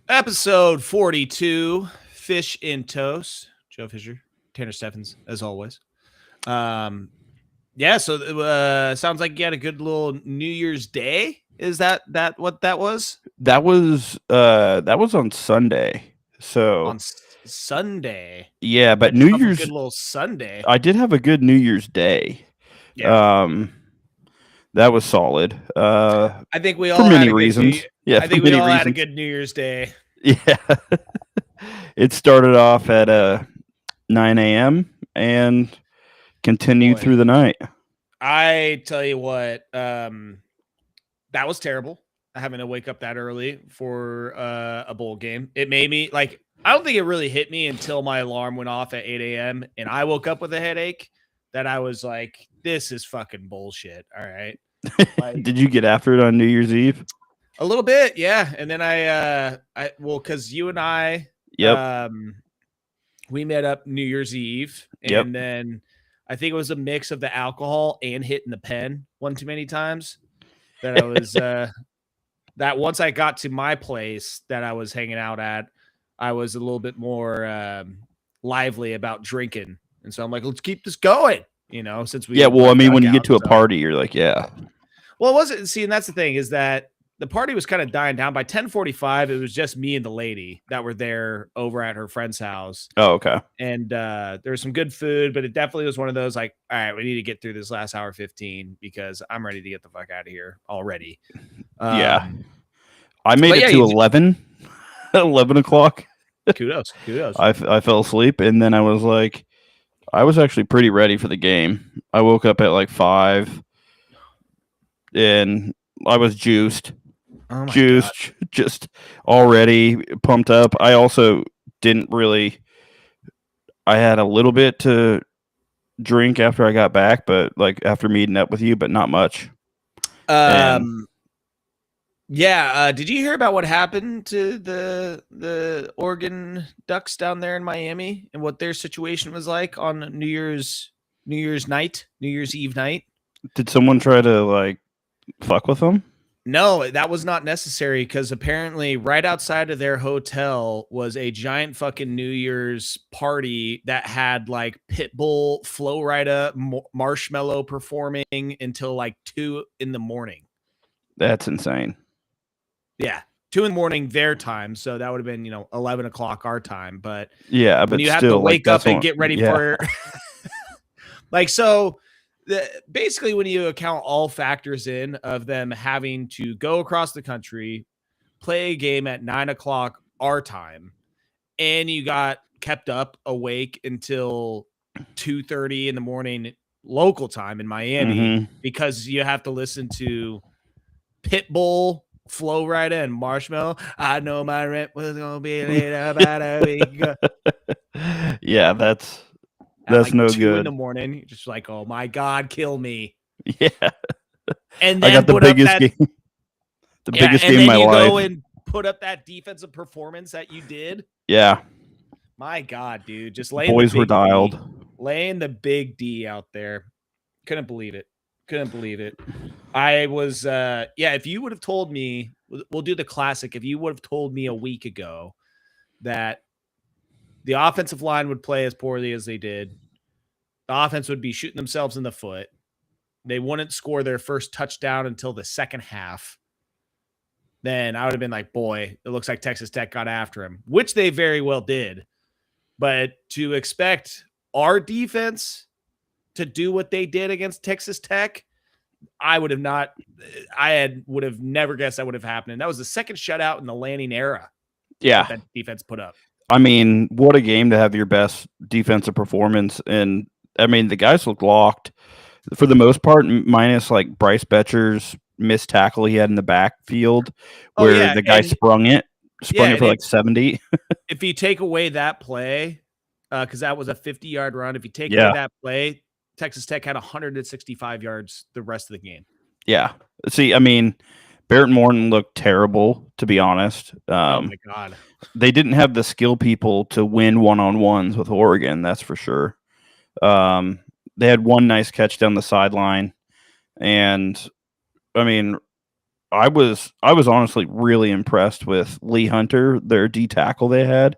Episode 42, Fish in Toast. Joe Fisher, Tanner Steffens, as always. Yeah, so sounds like you had a good little New Year's Day. Is that what that was? That was on Sunday. On So Sunday. yeah, but Had New yourself a good Year's little Sunday. I did have a good New Year's Day. Yeah. Um, that was solid. I think we For all had many a good reasons. Yeah, I for think we many all had a reasons. good New Year's Day. Yeah. It started off at 9 a.m. and continued Boy, through the night. I tell you what, that was terrible. Having to wake up that early for a bowl game. It made me like I don't think it really hit me until my alarm went off at 8 a.m. and I woke up with a headache that I was like, this is fucking bullshit. All right. Like Did you get after it on New Year's Eve? a little bit, yeah. And then because you and I Yep. we met up New Year's Eve, Yep. and then I think it was a mix of the alcohol and hitting the pen one too many times that I was that once I got to my place that I was hanging out at, I was a little bit more lively about drinking. And so I'm like, let's keep this going, since we Yeah, well, I mean, when dug you get out. to a So, party, you're like, yeah. well, it wasn't. See, and that's the thing is that the party was kind of dying down by 10:45. It was just me and the lady that were there over at her friend's house. Oh, okay. And there was some good food, but it definitely was one of those like, all right, we need to get through this last hour 15 because I'm ready to get the fuck out of here already. Yeah. I made But it yeah, to 11, 11 o'clock. kudos. I fell asleep, and then I was actually pretty ready for the game. I woke up at like 5, and I was juiced, Oh my god. just already pumped up. I also didn't really. I had a little bit to drink after I got back, but like after meeting up with you, but not much. And Yeah. Did you hear about what happened to the Oregon Ducks down there in Miami and what their situation was like on New Year's Eve night? did someone try to like fuck with them? No, that was not necessary because apparently right outside of their hotel was a giant fucking New Year's party that had like Pitbull, Flo Rida, Marshmello performing until like 2 in the morning. That's insane. Yeah. 2 in the morning their time. So that would have been, 11 o'clock our time. But Yeah, when but you have to still, like wake up that's and what. get ready Yeah, for like, so basically when you account all factors in of them having to go across the country, play a game at 9 o'clock our time, and you got kept up awake until 2:30 in the morning local time in Miami because you have to listen to Pitbull, Flo Rida, and Marshmallow. I know my rent was gonna be late about a week ago. yeah, that's At that's like no 2 in good. the morning. You're just like, oh my God, kill me. Yeah, And I then got the put up biggest that, game, the yeah, biggest and game of then my you go life. and put up that defensive performance that you did. Yeah, My God, dude, just boys were dialed. laying the big D out there. Couldn't believe it. I was, if you would have told me, we'll do the classic. If you would have told me a week ago that the offensive line would play as poorly as they did, the offense would be shooting themselves in the foot, they wouldn't score their first touchdown until the second half, then I would have been like, boy, it looks like Texas Tech got after him, which they very well did. But to expect our defense to do what they did against Texas Tech, I would have never guessed that would have happened. And that was the second shutout in the Lanning era Yeah, that defense put up. I mean, what a game to have your best defensive performance. And I mean, the guys looked locked for the most part, minus like Bryce Betcher's missed tackle he had in the backfield Oh where yeah, the guy sprung it and for like 70. if you take away that play, because that was a 50-yard run, if you take away Yeah. that play, Texas Tech had 165 yards the rest of the game. Yeah. See, I mean, Barrett Morton looked terrible, to be honest. Oh my God. They didn't have the skill people to win one-on-ones with Oregon, that's for sure. They had one nice catch down the sideline, and I mean, I was honestly really impressed with Lee Hunter, their D tackle they had.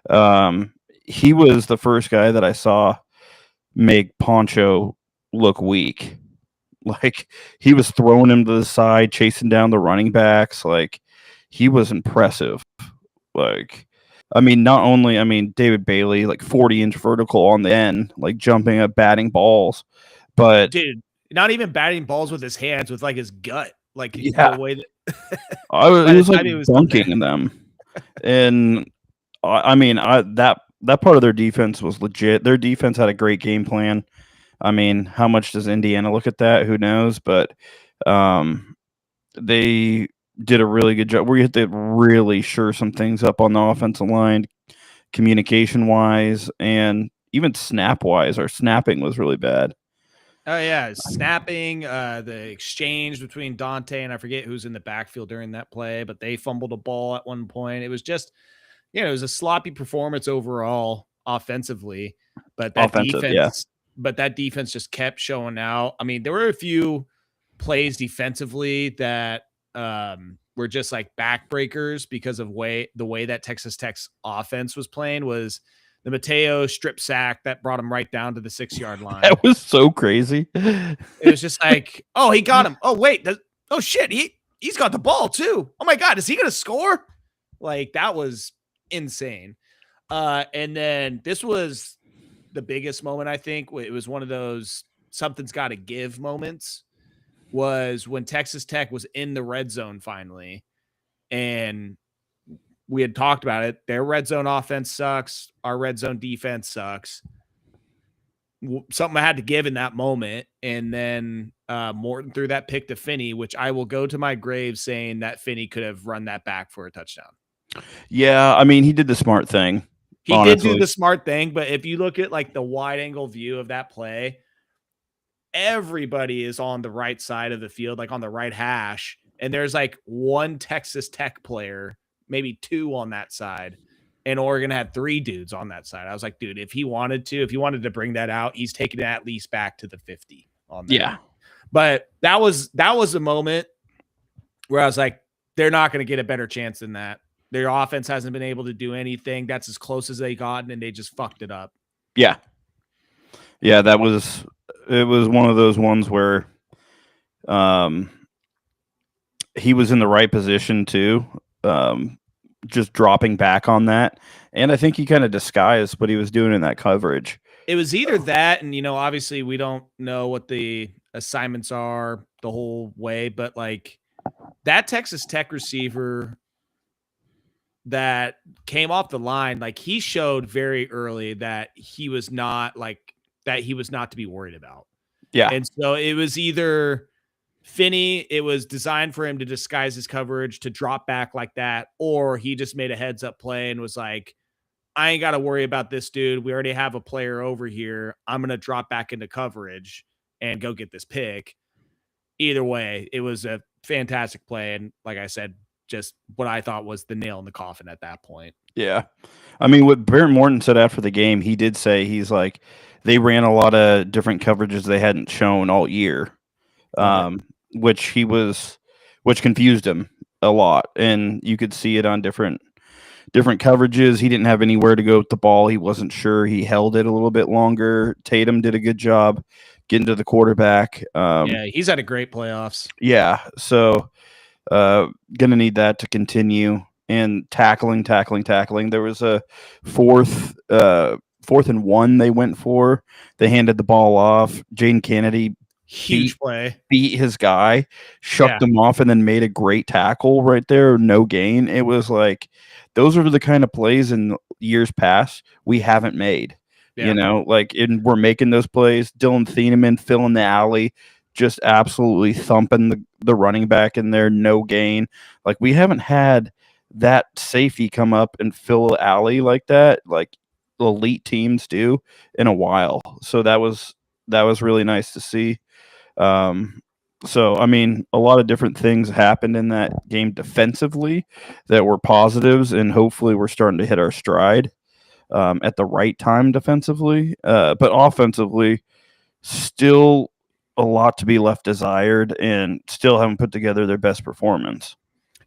Um, he was the first guy that I saw make Poncho look weak. Like he was throwing him to the side, chasing down the running backs. Like he was impressive. Like I mean, not only David Bailey, like 40-inch vertical on the end, like jumping up, batting balls, but Dude, not even batting balls with his hands, with like his gut, like the yeah, way that it by the was like time he was done there. dunking them. And that part of their defense was legit. Their defense had a great game plan. I mean, how much does Indiana look at that? Who knows? But um, they did a really good job. We had to really sure some things up on the offensive line, communication wise, and even snap wise. Our snapping was really bad. Oh yeah, snapping, the exchange between Dante and I forget who's in the backfield during that play, but they fumbled a ball at one point. It was just, it was a sloppy performance overall offensively, but that Offensive, yeah. defense just kept showing out. I mean, there were a few plays defensively that were just like backbreakers because of the way that Texas Tech's offense was playing. Was the Mateo strip sack that brought him right down to the 6-yard line. That was so crazy. It was just like, oh, he got him. Oh, wait. Oh, shit. He's got the ball, too. Oh, my God. Is he going to score? Like, that was insane. And then this was the biggest moment, I think. It was one of those something's got to give moments, was when Texas Tech was in the red zone finally. And we had talked about it. Their red zone offense sucks. Our red zone defense sucks. Something I had to give in that moment. And then Morton threw that pick to Finney, which I will go to my grave saying that Finney could have run that back for a touchdown. Yeah, I mean, he did the smart thing. He did do the smart thing, but if you look at like the wide angle view of that play, everybody is on the right side of the field, like on the right hash. And there's like one Texas Tech player, maybe two on that side. And Oregon had 3 dudes on that side. I was like, dude, if he wanted to bring that out, he's taking it at least back to the 50 on that. Yeah. But that was a moment where I was like, they're not going to get a better chance than that. Their offense hasn't been able to do anything. That's as close as they gotten, and they just fucked it up. Yeah. Yeah, it was one of those ones where he was in the right position too. Just dropping back on that. And I think he kind of disguised what he was doing in that coverage. It was either that, and obviously we don't know what the assignments are the whole way, but like that Texas Tech receiver that came off the line, like he showed very early that he was not to be worried about. Yeah. And so it was either Finney, it was designed for him to disguise his coverage to drop back like that, or he just made a heads up play and was like, I ain't got to worry about this dude. We already have a player over here. I'm going to drop back into coverage and go get this pick. Either way, it was a fantastic play. And like I said, just what I thought was the nail in the coffin at that point. Yeah. I mean, what Barrett Morton said after the game, he did say he's like, they ran a lot of different coverages they hadn't shown all year. Which confused him a lot, and you could see it on different coverages. He didn't have anywhere to go with the ball. He wasn't sure. He held it a little bit longer. Tatum did a good job getting to the quarterback. Yeah, he's had a great playoffs. Yeah, so gonna need that to continue. And tackling. There was a fourth and 1 they went for. They handed the ball off. Jaden Kennedy huge play, beat his guy, shucked him off, and then made a great tackle right there. No gain. It was like, those are the kind of plays in years past we haven't made. Yeah. We're making those plays. Dylan Thieneman filling the alley, just absolutely thumping the running back in there. No gain. Like, we haven't had that safety come up and fill the alley like that, like elite teams do, in a while. So that was really nice to see. So, I mean, a lot of different things happened in that game defensively that were positives, and hopefully we're starting to hit our stride at the right time defensively. But offensively, still a lot to be left desired and still haven't put together their best performance.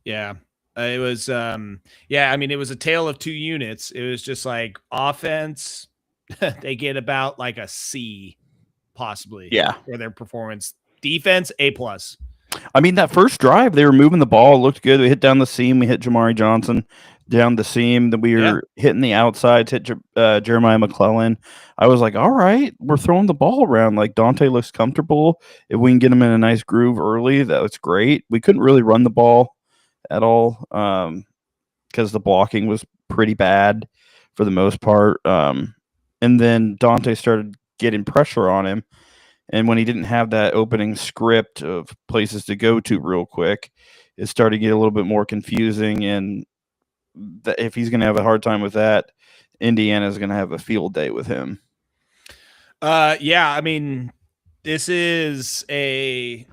Yeah. It was yeah, I mean it was a tale of two units. It was just like offense they get about like a C possibly Yeah. for their performance. Defense A plus. I mean, that first drive, they were moving the ball, it looked good. We hit down the seam, we hit Jamari Johnson down the seam. Then we Yeah. were hitting the outsides, hit Jeremiah McClellan. I was like, all right, we're throwing the ball around. Like Dante looks comfortable. If we can get him in a nice groove early, that was great. We couldn't really run the ball at all because the blocking was pretty bad for the most part. And then Dante started getting pressure on him. And when he didn't have that opening script of places to go to real quick, it started to get a little bit more confusing. And if he's going to have a hard time with that, Indiana's going to have a field day with him. Yeah, I mean, this is a,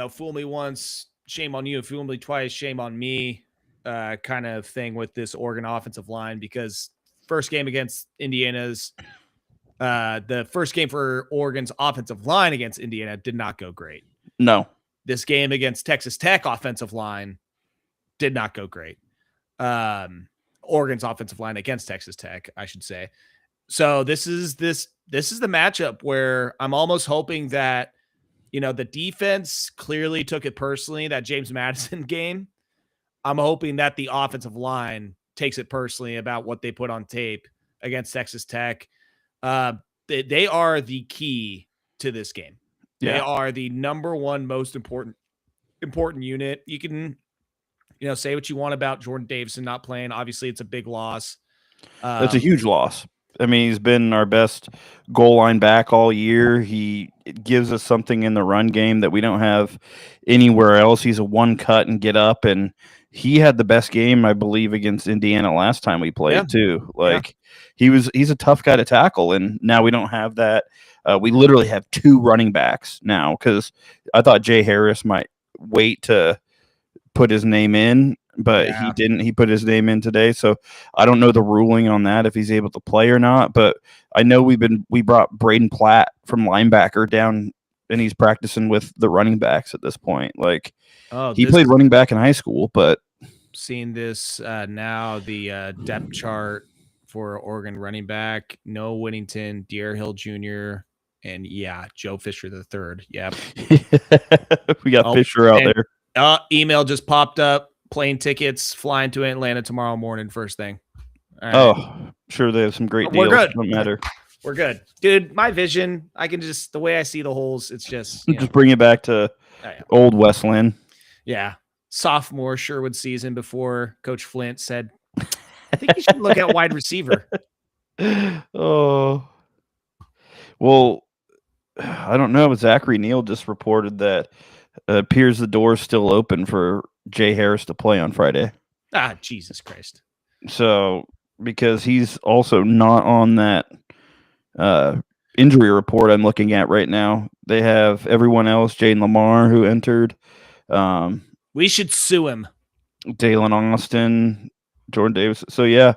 fool me once, shame on you, fool me twice, shame on me kind of thing with this Oregon offensive line because first game against Indiana's the first game for Oregon's offensive line against Indiana did not go great. No. This game against Texas Tech offensive line did not go great. Oregon's offensive line against Texas Tech, I should say. So this is the matchup where I'm almost hoping that, the defense clearly took it personally, that James Madison game. I'm hoping that the offensive line takes it personally about what they put on tape against Texas Tech. They are the key to this game. They are the number one most important unit. You can, say what you want about Jordan Davison not playing. Obviously, it's a big loss. That's a huge loss. I mean, he's been our best goal line back all year. He gives us something in the run game that we don't have anywhere else. He's a one cut and get up, and he had the best game, I believe, against Indiana last time we played too. Like he's a tough guy to tackle, and now we don't have that. We literally have two running backs now because I thought Jay Harris might wait to put his name in, but he didn't. He put his name in today, so I don't know the ruling on that if he's able to play or not. But I know we brought Braden Platt from linebacker down, and he's practicing with the running backs at this point. Like he played running back in high school, but seeing this now the depth chart for Oregon running back: Noah Whittington, De'Aaron Hill Jr., and Joe Fisher the third. Yep, we got Fisher out there. Email just popped up. Plane tickets, flying to Atlanta tomorrow morning, first thing. All right. Oh, sure, they have some great deals. We're good. Don't matter. We're good, dude. My vision, I can just the way I see the holes. It's just bring it back to old Westland. Yeah, sophomore Sherwood season before Coach Flint said, "I think you should look at wide receiver." Oh, well, I don't know. Zachary Neal just reported that appears the door's still open for Jay Harris to play on Friday. Ah, Jesus Christ. So, because he's also not on that injury report I'm looking at right now, they have everyone else, Jaden Lamar, who entered. We should sue him. Dalen Austin, Jordan Davis. So, yeah,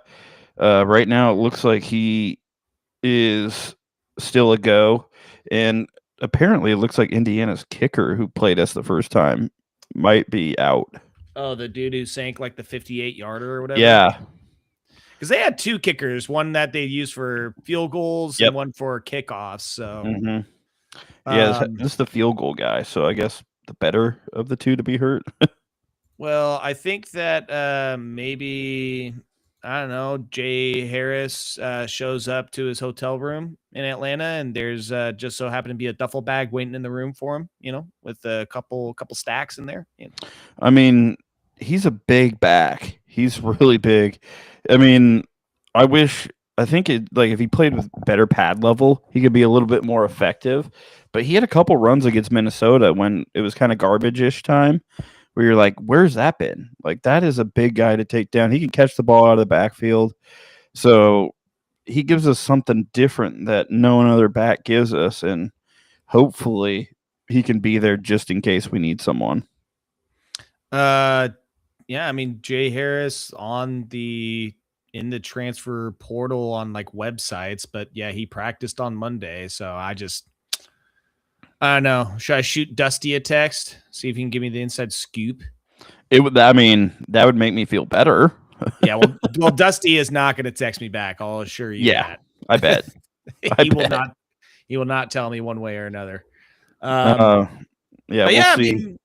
right now it looks like he is still a go. And apparently it looks like Indiana's kicker, who played us the first time, might be out. Oh, the dude who sank like the 58-yarder or whatever? Yeah. Because they had two kickers, one that they used for field goals and one for kickoffs. So, yeah, this is the field goal guy. So I guess the better of the two to be hurt. Well, I think that maybe, I don't know, Jay Harris shows up to his hotel room in Atlanta, and there's just so happened to be a duffel bag waiting in the room for him, with a couple stacks in there. I mean, he's a big back. He's really big. I mean, I think if he played with better pad level, he could be a little bit more effective. But he had a couple runs against Minnesota when it was kind of garbage-ish time, where you're like, where's that been? Like, that is a big guy to take down. He can catch the ball out of the backfield. So he gives us something different that no other back gives us. And hopefully he can be there just in case we need someone. Yeah, I mean, Jay Harris in the transfer portal on like websites, but yeah, he practiced on Monday. So I I don't know. Should I shoot Dusty a text? See if he can give me the inside scoop. It would. I mean, that would make me feel better. Yeah, well, Dusty is not going to text me back. I'll assure you Yeah, that. I bet. I he will bet. not. He will not tell me one way or another. Uh, yeah, But we'll yeah, I see. mean,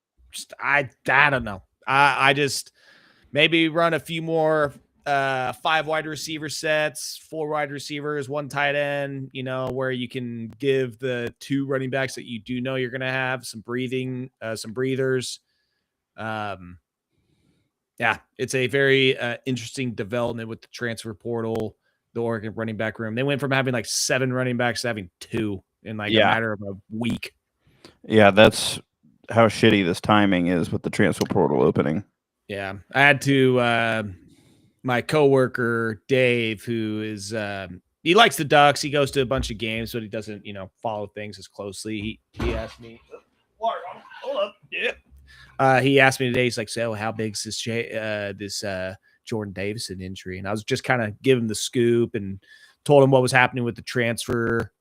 I don't know. I just maybe run a few more 5 wide receiver sets, 4 wide receivers, 1 tight end, where you can give the 2 running backs that you do know you're going to have some breathers. Um, yeah, it's a very interesting development with the transfer portal, the Oregon running back room. They went from having like 7 running backs to having 2 in like a Yeah, matter of a week. yeah, that's how shitty this timing is with the transfer portal opening. Yeah, I had to. My coworker Dave, who is he likes the Ducks. He goes to a bunch of games, but he doesn't, follow things as closely. He asked me, hold up, yeah. He asked me today. He's like, "So, how big's this Jordan Davison injury?" And I was just kind of giving him the scoop and told him what was happening with the transfer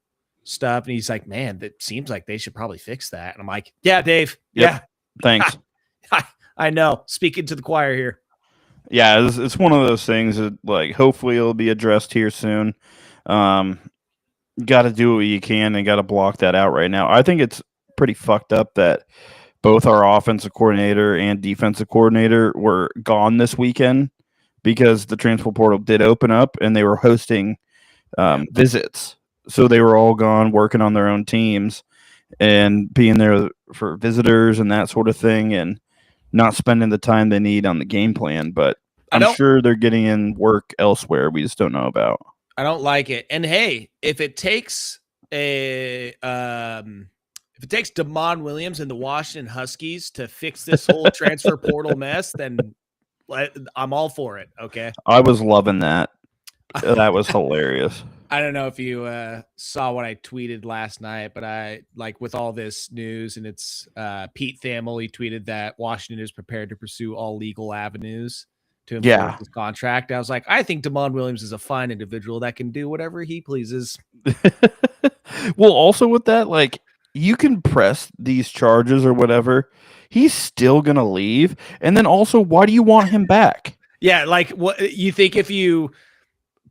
stuff. And he's like, "Man, that seems like they should probably fix that." And I'm like, "Yeah, Dave. Yep. Yeah, Thanks. I know. Speaking to the choir here." Yeah, it's one of those things that, like, hopefully it'll be addressed here soon. Got to do what you can and got to block that out right now. I think it's pretty fucked up that both our offensive coordinator and defensive coordinator were gone this weekend because the transfer portal did open up and they were hosting visits. So they were all gone working on their own teams and being there for visitors and that sort of thing, and not spending the time they need on the game plan. But I'm sure they're getting in work elsewhere we just don't know about. I don't like it. And hey, if it takes Damon Williams and the Washington Huskies to fix this whole transfer portal mess, then I'm all for it. Okay. I was loving that. That was hilarious. I don't know if you saw what I tweeted last night, but I with all this news, and it's Pete Thamel. He tweeted that Washington is prepared to pursue all legal avenues to enforce his contract. I was like, I think Damon Williams is a fine individual that can do whatever he pleases. Well, also with that, like, you can press these charges or whatever. He's still gonna leave, and then also, why do you want him back? Yeah, like what you think if you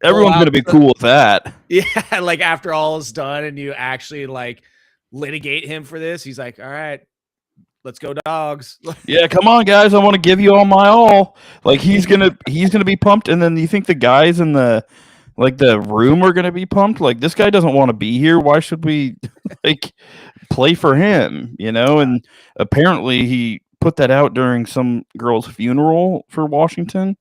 everyone's gonna be cool with that. Yeah, like after all is done and you actually litigate him for this, he's like, all right, let's go Dogs. Yeah, come on, guys, I want to give you all my all. Like, he's gonna be pumped, and then you think the guys in the room are gonna be pumped? Like, this guy doesn't want to be here. Why should we play for him? And apparently he put that out during some girl's funeral for Washington.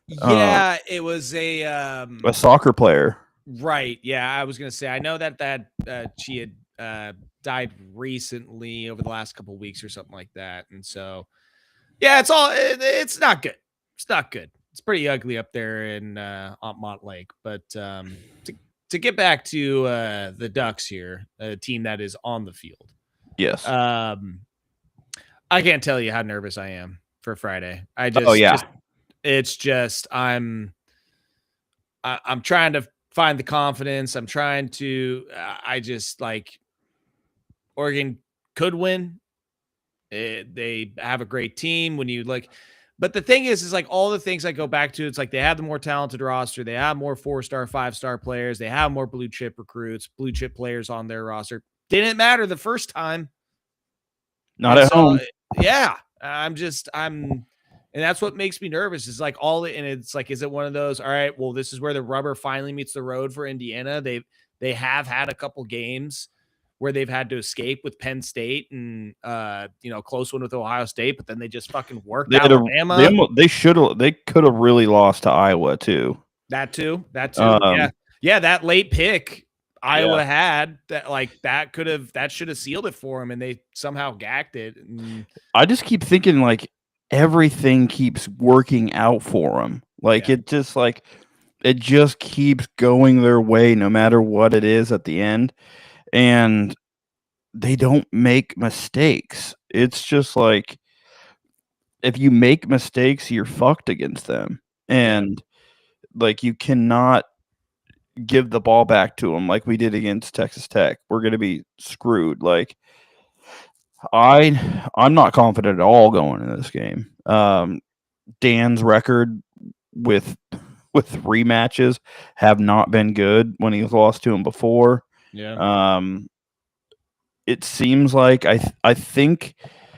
Yeah, it was a soccer player. Right. Yeah, I was gonna say I know that she had died recently over the last couple of weeks or something like that, and so yeah, it's not good. It's not good. It's pretty ugly up there in Montlake. But to get back to the Ducks here, a team that is on the field. Yes. I can't tell you how nervous I am for Friday. It's just I'm trying to find the confidence. I'm trying to. I just Oregon could win. They have a great team when you but the thing is like all the things I go back to, it's like they have the more talented roster. They have more 4-star, 5-star players. They have more blue chip recruits, blue chip players on their roster. Didn't matter the first time. Not at home. Yeah. And that's what makes me nervous is and it's like, is it one of those, all right, well, this is where the rubber finally meets the road for Indiana. They have had a couple games where they've had to escape with Penn State and close one with Ohio State, but then they just fucking worked Alabama. They could have really lost to Iowa too. That too. Yeah. That late pick Iowa had that should have sealed it for him, and they somehow gacked it. And I just keep thinking everything keeps working out for them. It just keeps going their way no matter what it is at the end. And they don't make mistakes. It's just if you make mistakes, you're fucked against them. And you cannot give the ball back to them like we did against Texas Tech. We're going to be screwed. I'm not confident at all going into this game. Dan's record with rematches have not been good when he's lost to him before. Yeah. Um, it seems like I think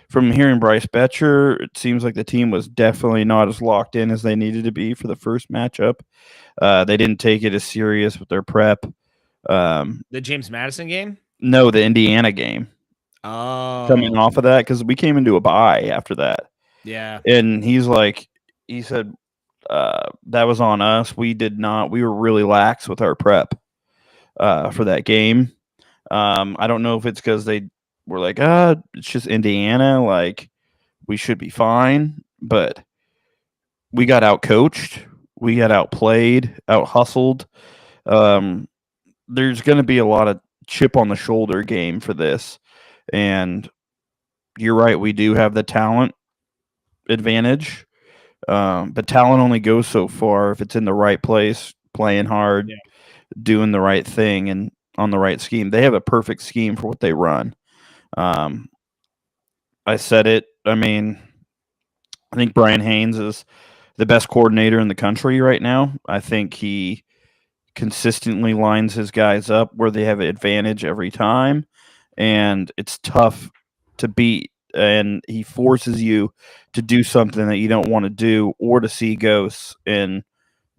from hearing Bryce Betcher, it seems like the team was definitely not as locked in as they needed to be for the first matchup. They didn't take it as serious with their prep. The James Madison game? No, the Indiana game coming Oh, off of that because we came into a bye after that, yeah. and he said that was on us. We did not. We were really lax with our prep for that game. I don't know if it's because they were like, it's just Indiana. Like, we should be fine. But we got out coached. We got outplayed, out hustled. Um, there's going to be a lot of chip on the shoulder game for this. And you're right. We do have the talent advantage. But talent only goes so far if it's in the right place, playing hard, Yeah. doing the right thing, and on the right scheme. They have a perfect scheme for what they run. Um, I said it. I mean, I think Brian Haynes is the best coordinator in the country right now. I think he consistently lines his guys up where they have an advantage every time, and it's tough to beat. And he forces you to do something that you don't want to do or to see ghosts in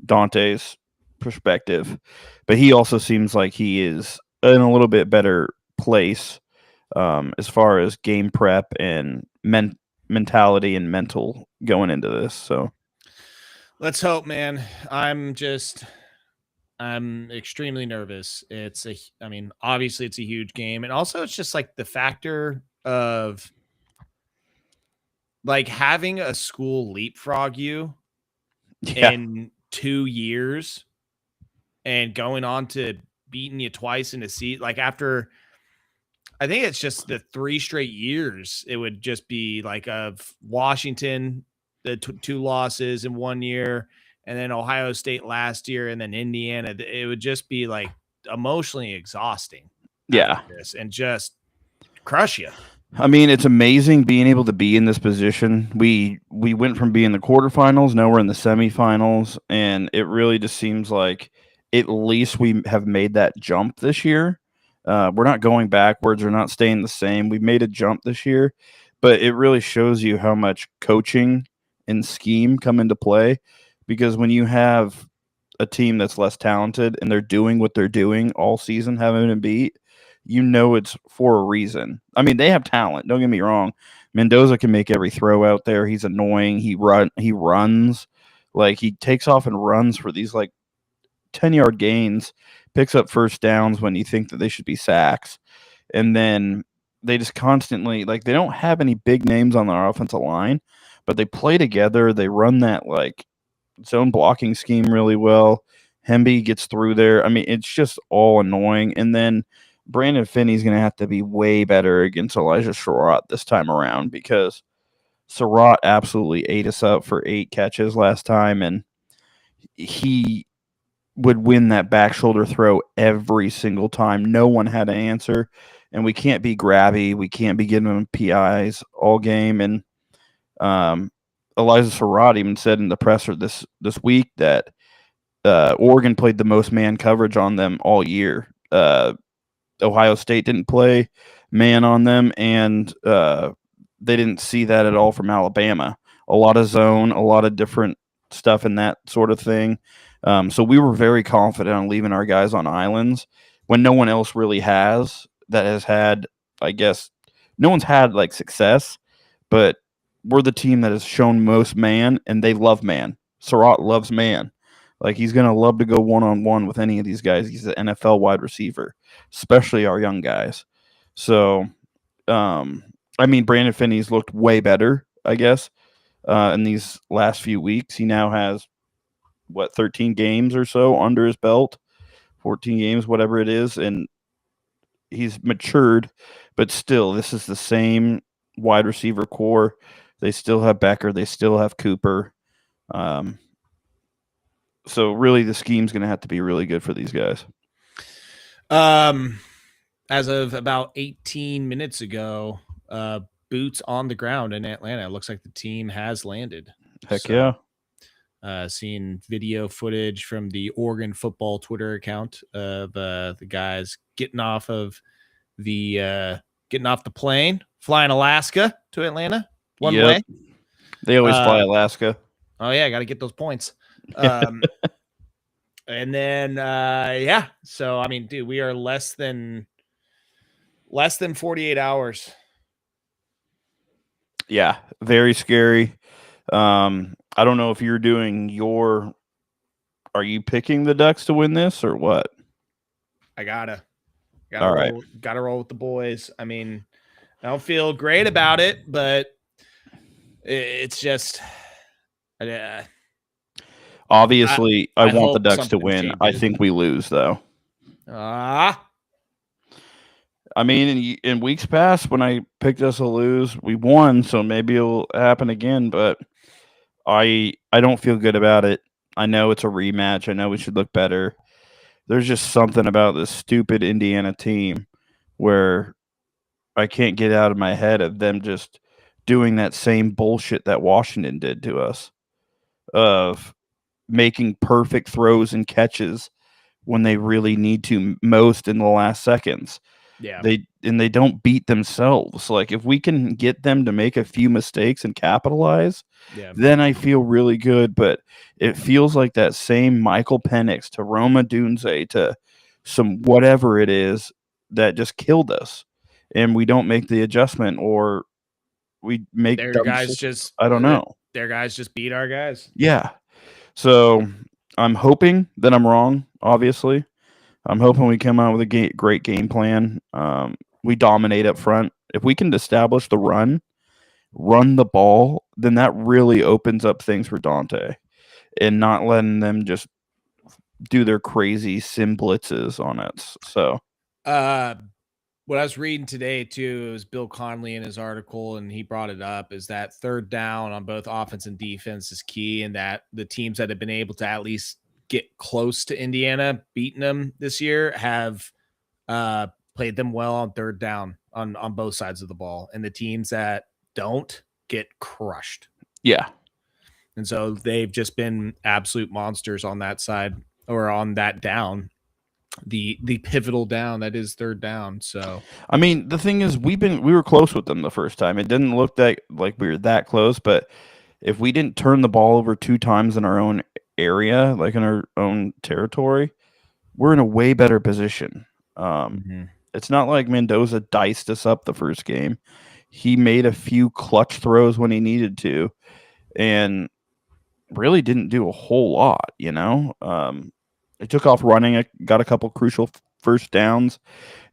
Dante's perspective. But he also seems like he is in a little bit better place as far as game prep and mentality and mental going into this. So Let's hope, man. I'm extremely nervous. I mean, obviously it's a huge game. And also it's just like the factor of like having a school leapfrog you yeah, in 2 years and going on to beating you twice in a seat. Like after, I think it's just the 3 straight years, it would just be like of Washington, the two losses in 1 year, and then Ohio State last year, and then Indiana. It would just be like emotionally exhausting after yeah. this and just crush you. I mean, it's amazing being able to be in this position. We went from being the quarterfinals, now we're in the semifinals, and it really just seems like at least we have made that jump this year. We're not going backwards. We're not staying the same. We made a jump this year, but it really shows you how much coaching and scheme come into play. Because when you have a team that's less talented and they're doing what they're doing all season, haven't been beat, you know it's for a reason. I mean, they have talent. Don't get me wrong. Mendoza can make every throw out there. He's annoying. He runs. Like he takes off and runs for these like 10-yard gains, picks up first downs when you think that they should be sacks. And then they just constantly like they don't have any big names on their offensive line, but they play together. They run that like zone blocking scheme really well. Hemby gets through there. I mean, it's just all annoying. And then Brandon Finney's going to have to be way better against Elijah Surratt this time around because Surratt absolutely ate us up for 8 catches last time, and he would win that back shoulder throw every single time. No one had an answer, and we can't be grabby. We can't be giving him PIs all game. And Elijah Surratt even said in the presser this week that Oregon played the most man coverage on them all year. Ohio State didn't play man on them, and they didn't see that at all from Alabama. A lot of zone, a lot of different stuff in that sort of thing. So we were very confident on leaving our guys on islands when no one else really has that has had, I guess, no one's had like success, but we're the team that has shown most man, and they love man. Surratt loves man. Like he's gonna love to go one on one with any of these guys. He's an NFL wide receiver, especially our young guys. So, um, I mean, Brandon Finney's looked way better, I guess, in these last few weeks. He now has what 13 games or so under his belt, 14 games, whatever it is, and he's matured. But still, this is the same wide receiver core. They still have Becker. They still have Cooper. Um, so really, the scheme's going to have to be really good for these guys. Um, as of about 18 minutes ago, uh, boots on the ground in Atlanta. It looks like the team has landed. Heck So, yeah. seeing video footage from the Oregon football Twitter account of the guys getting off the plane, flying Alaska to Atlanta one Yep. way. They always fly Uh, Alaska. oh yeah, got to get those points. And then yeah, so I mean, dude, we are less than 48 hours. Yeah, very scary. I don't know if you're doing your. Are you picking the Ducks to win this or what? I gotta All right. roll with the boys. I mean, I don't feel great about it, but it's just Obviously, I I want the hope Ducks to something win. I changes. think we lose though. Ah, I mean, in weeks past when I picked us to lose, we won, so maybe it'll happen again. But I don't feel good about it. I know it's a rematch. I know we should look better. There's just something about this stupid Indiana team where I can't get out of my head of them just doing that same bullshit that Washington did to us of making perfect throws and catches when they really need to most in the last seconds. yeah, They don't beat themselves. Like if we can get them to make a few mistakes and capitalize, yeah. then I feel really good. But it feels like that same Michael Penix to Roma Dunze to some whatever it is that just killed us, and we don't make the adjustment or we make Their dumb guys decisions. just I don't know. their guys just beat our guys. Yeah. So I'm hoping that I'm wrong. Obviously, I'm hoping we come out with a great game plan. We dominate up front. If we can establish the run the ball, then that really opens up things for Dante and not letting them just do their crazy sim blitzes on us. So, Uh, what I was reading today too, it was Bill Conley in his article, and he brought it up, is that third down on both offense and defense is key, and that the teams that have been able to at least get close to Indiana, beating them this year, have played them well on third down on both sides of the ball, and the teams that don't get crushed. yeah. And so they've just been absolute monsters on that side or on that down, the pivotal down that is third down. So I mean, the thing is, we were close with them the first time. It didn't look that like we were that close, but if we didn't turn the ball over 2 times in our own area, like in our own territory, we're in a way better position. Um, it's not like Mendoza diced us up the first game. He made a few clutch throws when he needed to, and really didn't do a whole lot. It took off running. Got a couple crucial first downs,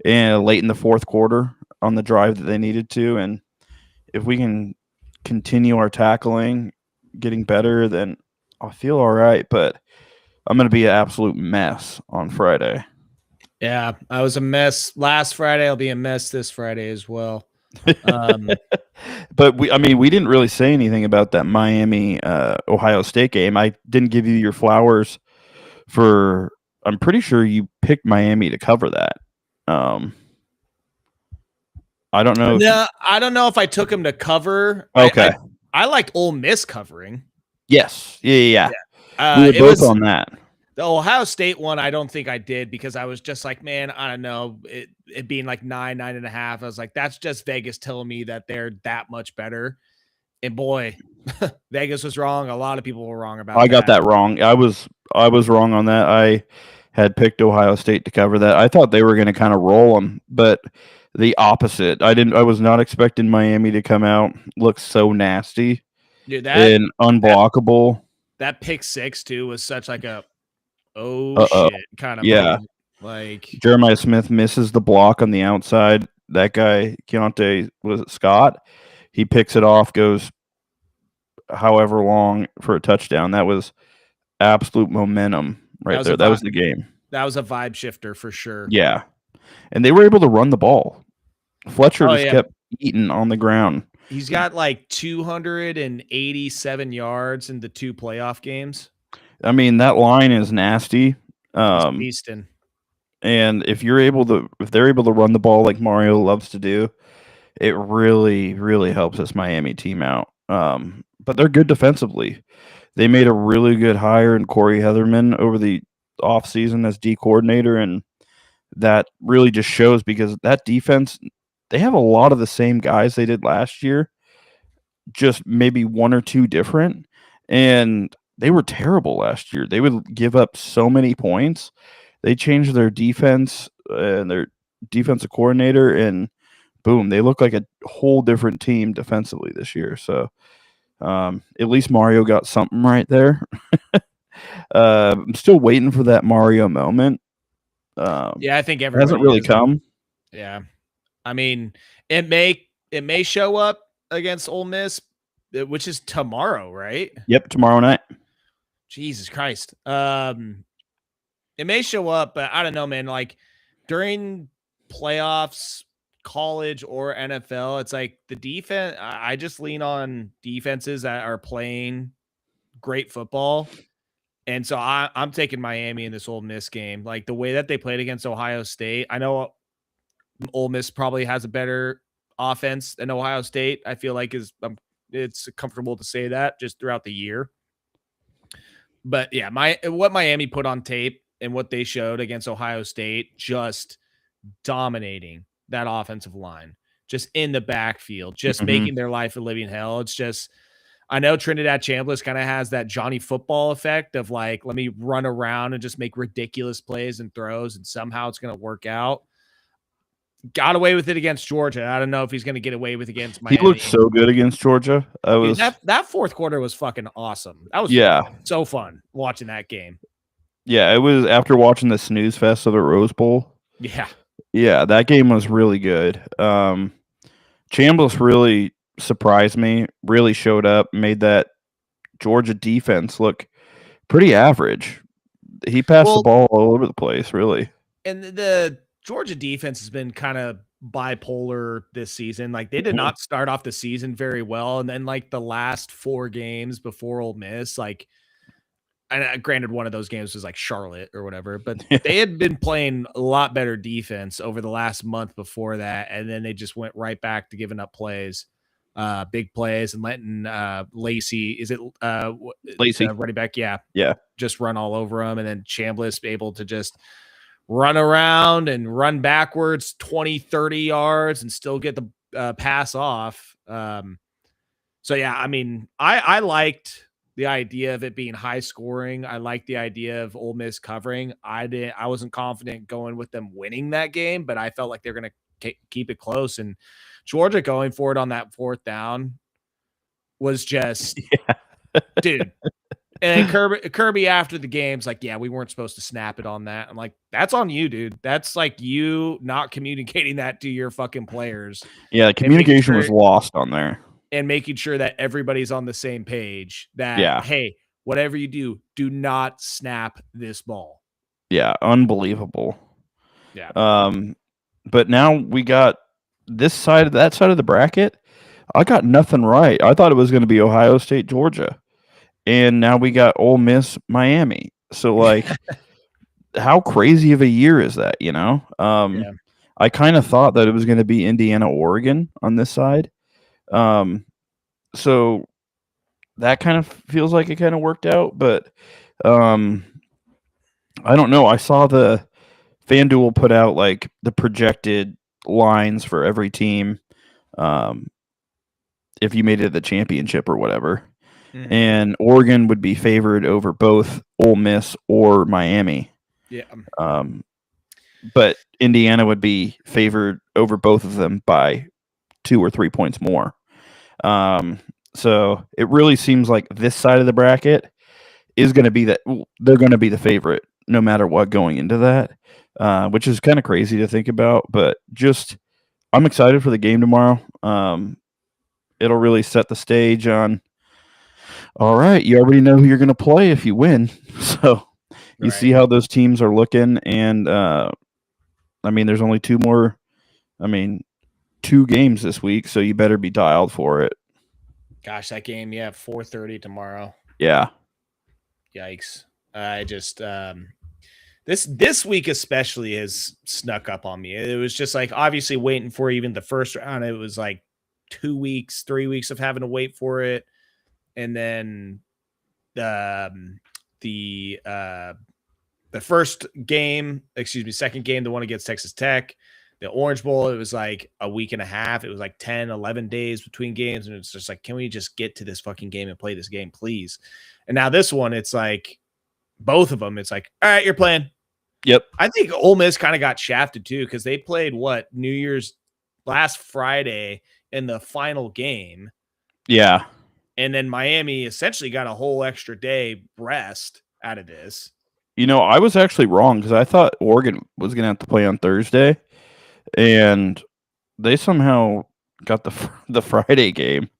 and late in the fourth quarter on the drive that they needed to. And if we can continue our tackling, getting better, then I feel all right. But I'm going to be an absolute mess on Friday. yeah, I was a mess last Friday. I'll be a mess this Friday as well. But we didn't really say anything about that Miami Ohio State game. I didn't give you your flowers for. I'm pretty sure you picked Miami to cover that. I don't know if No, I don't know if I took him to cover. okay. I liked Ole Miss covering. Yes. Yeah. We were It both was on that. the Ohio State one. I don't think I did because I was just like, man, I don't know. It being like 9.5. I was like, that's just Vegas telling me that they're that much better. And boy, Vegas was wrong. A lot of people were wrong about I that. got that wrong. I was wrong on that. I had picked Ohio State to cover that. I thought they were going to kind of roll them, but the opposite. I was not expecting Miami to come out look so nasty Dude, and unblockable. that pick six too was such like a Uh-oh. shit kind of Yeah. moment. Like Jeremiah Smith misses the block on the outside. That guy, Keontae, was it Scott? He picks it off, goes however long for a touchdown. That was absolute momentum right there. That was the game. That was a vibe shifter for sure. Yeah. And they were able to run the ball. Fletcher just kept eating on the ground. He's got like 287 yards in the 2 playoff games. I mean, that line is nasty. Beastin'. And if they're able to run the ball like Mario loves to do, it really, really helps this Miami team out. But they're good defensively. They made a really good hire in Corey Heatherman over the offseason as D coordinator, and that really just shows because that defense, they have a lot of the same guys they did last year, just maybe one or two different. And they were terrible last year. They would give up so many points. They changed their defense and their defensive coordinator, and boom, they look like a whole different team defensively this year. So at least Mario got something right there. I'm still waiting for that Mario moment. Yeah, I think It hasn't everybody really is. come. Yeah. I mean, it may show up against Ole Miss, which is tomorrow, right? Yep, tomorrow night. Jesus Christ. It may show up, but I don't know, man. Like during playoffs, college or NFL, it's like the defense. I just lean on defenses that are playing great football. And so I'm taking Miami in this Ole Miss game. Like the way that they played against Ohio State. I know Ole Miss probably has a better offense than Ohio State. I feel like it's comfortable to say that just throughout the year. But yeah, what Miami put on tape and what they showed against Ohio State, just dominating that offensive line, just in the backfield, just Mm-hmm. making their life a living hell. It's just, I know Trinidad Chambliss kind of has that Johnny football effect of like, let me run around and just make ridiculous plays and throws, and somehow it's going to work out. Got away with it against Georgia. I don't know if he's going to get away with against He looked Miami. so good against Georgia. Dude, that fourth quarter was fucking awesome. That was Yeah. so fun watching that game. Yeah, it was after watching the snooze fest of the Rose Bowl. Yeah. Yeah, that game was really good. Chambliss really surprised me, really showed up, made that Georgia defense look pretty average. He passed the ball all over the place, really. And the Georgia defense has been kind of bipolar this season. Like they did not start off the season very well, and then like the last 4 games before Ole Miss, like, and granted one of those games was like Charlotte or whatever, but they had been playing a lot better defense over the last month before that, and then they just went right back to giving up plays, big plays, and letting Lacey, is it Lacey running back? Yeah, yeah, just run all over him, and then Chambliss able to just run around and run backwards 20, 30 yards and still get the pass off. So yeah, I mean, I liked the idea of it being high scoring. I liked the idea of Ole Miss covering. I wasn't confident going with them winning that game, but I felt like they're going to keep it close. And Georgia going for it on that 4th down was just, dude. And Kirby after the game's like, yeah, we weren't supposed to snap it on that. I'm like, that's on you, dude. That's like you not communicating that to your fucking players. Yeah, communication was lost on there. And making sure that everybody's on the same page that, hey, whatever you do not snap this ball. Yeah, unbelievable. Yeah. But now we got that side of the bracket. I got nothing right. I thought it was going to be Ohio State, Georgia. And now we got Ole Miss, Miami. So like how crazy of a year is that, you know? I kind of thought that it was going to be Indiana, Oregon on this side. So that kind of feels like it kind of worked out, but I don't know. I saw the FanDuel put out like the projected lines for every team if you made it to the championship or whatever. Mm-hmm. And Oregon would be favored over both Ole Miss or Miami. Yeah. But Indiana would be favored over both of them by 2 or 3 points more. So it really seems like this side of the bracket is going to be they're going to be the favorite no matter what going into that, which is kind of crazy to think about. But just I'm excited for the game tomorrow. It'll really set the stage on. All right, you already know who you're going to play if you win. So you see how those teams are looking, and I mean, there's only 2 more. I mean, 2 games this week, so you better be dialed for it. Gosh, that game, 4:30 tomorrow. Yeah. Yikes. I just This week especially has snuck up on me. It was just like obviously waiting for even the first round. It was like 2 weeks, 3 weeks of having to wait for it, and then the first game, second game, the one against Texas Tech, the Orange Bowl, it was like a week and a half. It was like 10, 11 days between games. And it's just like, can we just get to this fucking game and play this game, please? And now this one, it's like both of them. It's like, all right, you're playing. Yep. I think Ole Miss kind of got shafted too because they played New Year's last Friday in the final game. Yeah. And then Miami essentially got a whole extra day rest out of this. I was actually wrong because I thought Oregon was going to have to play on Thursday, and they somehow got the Friday game.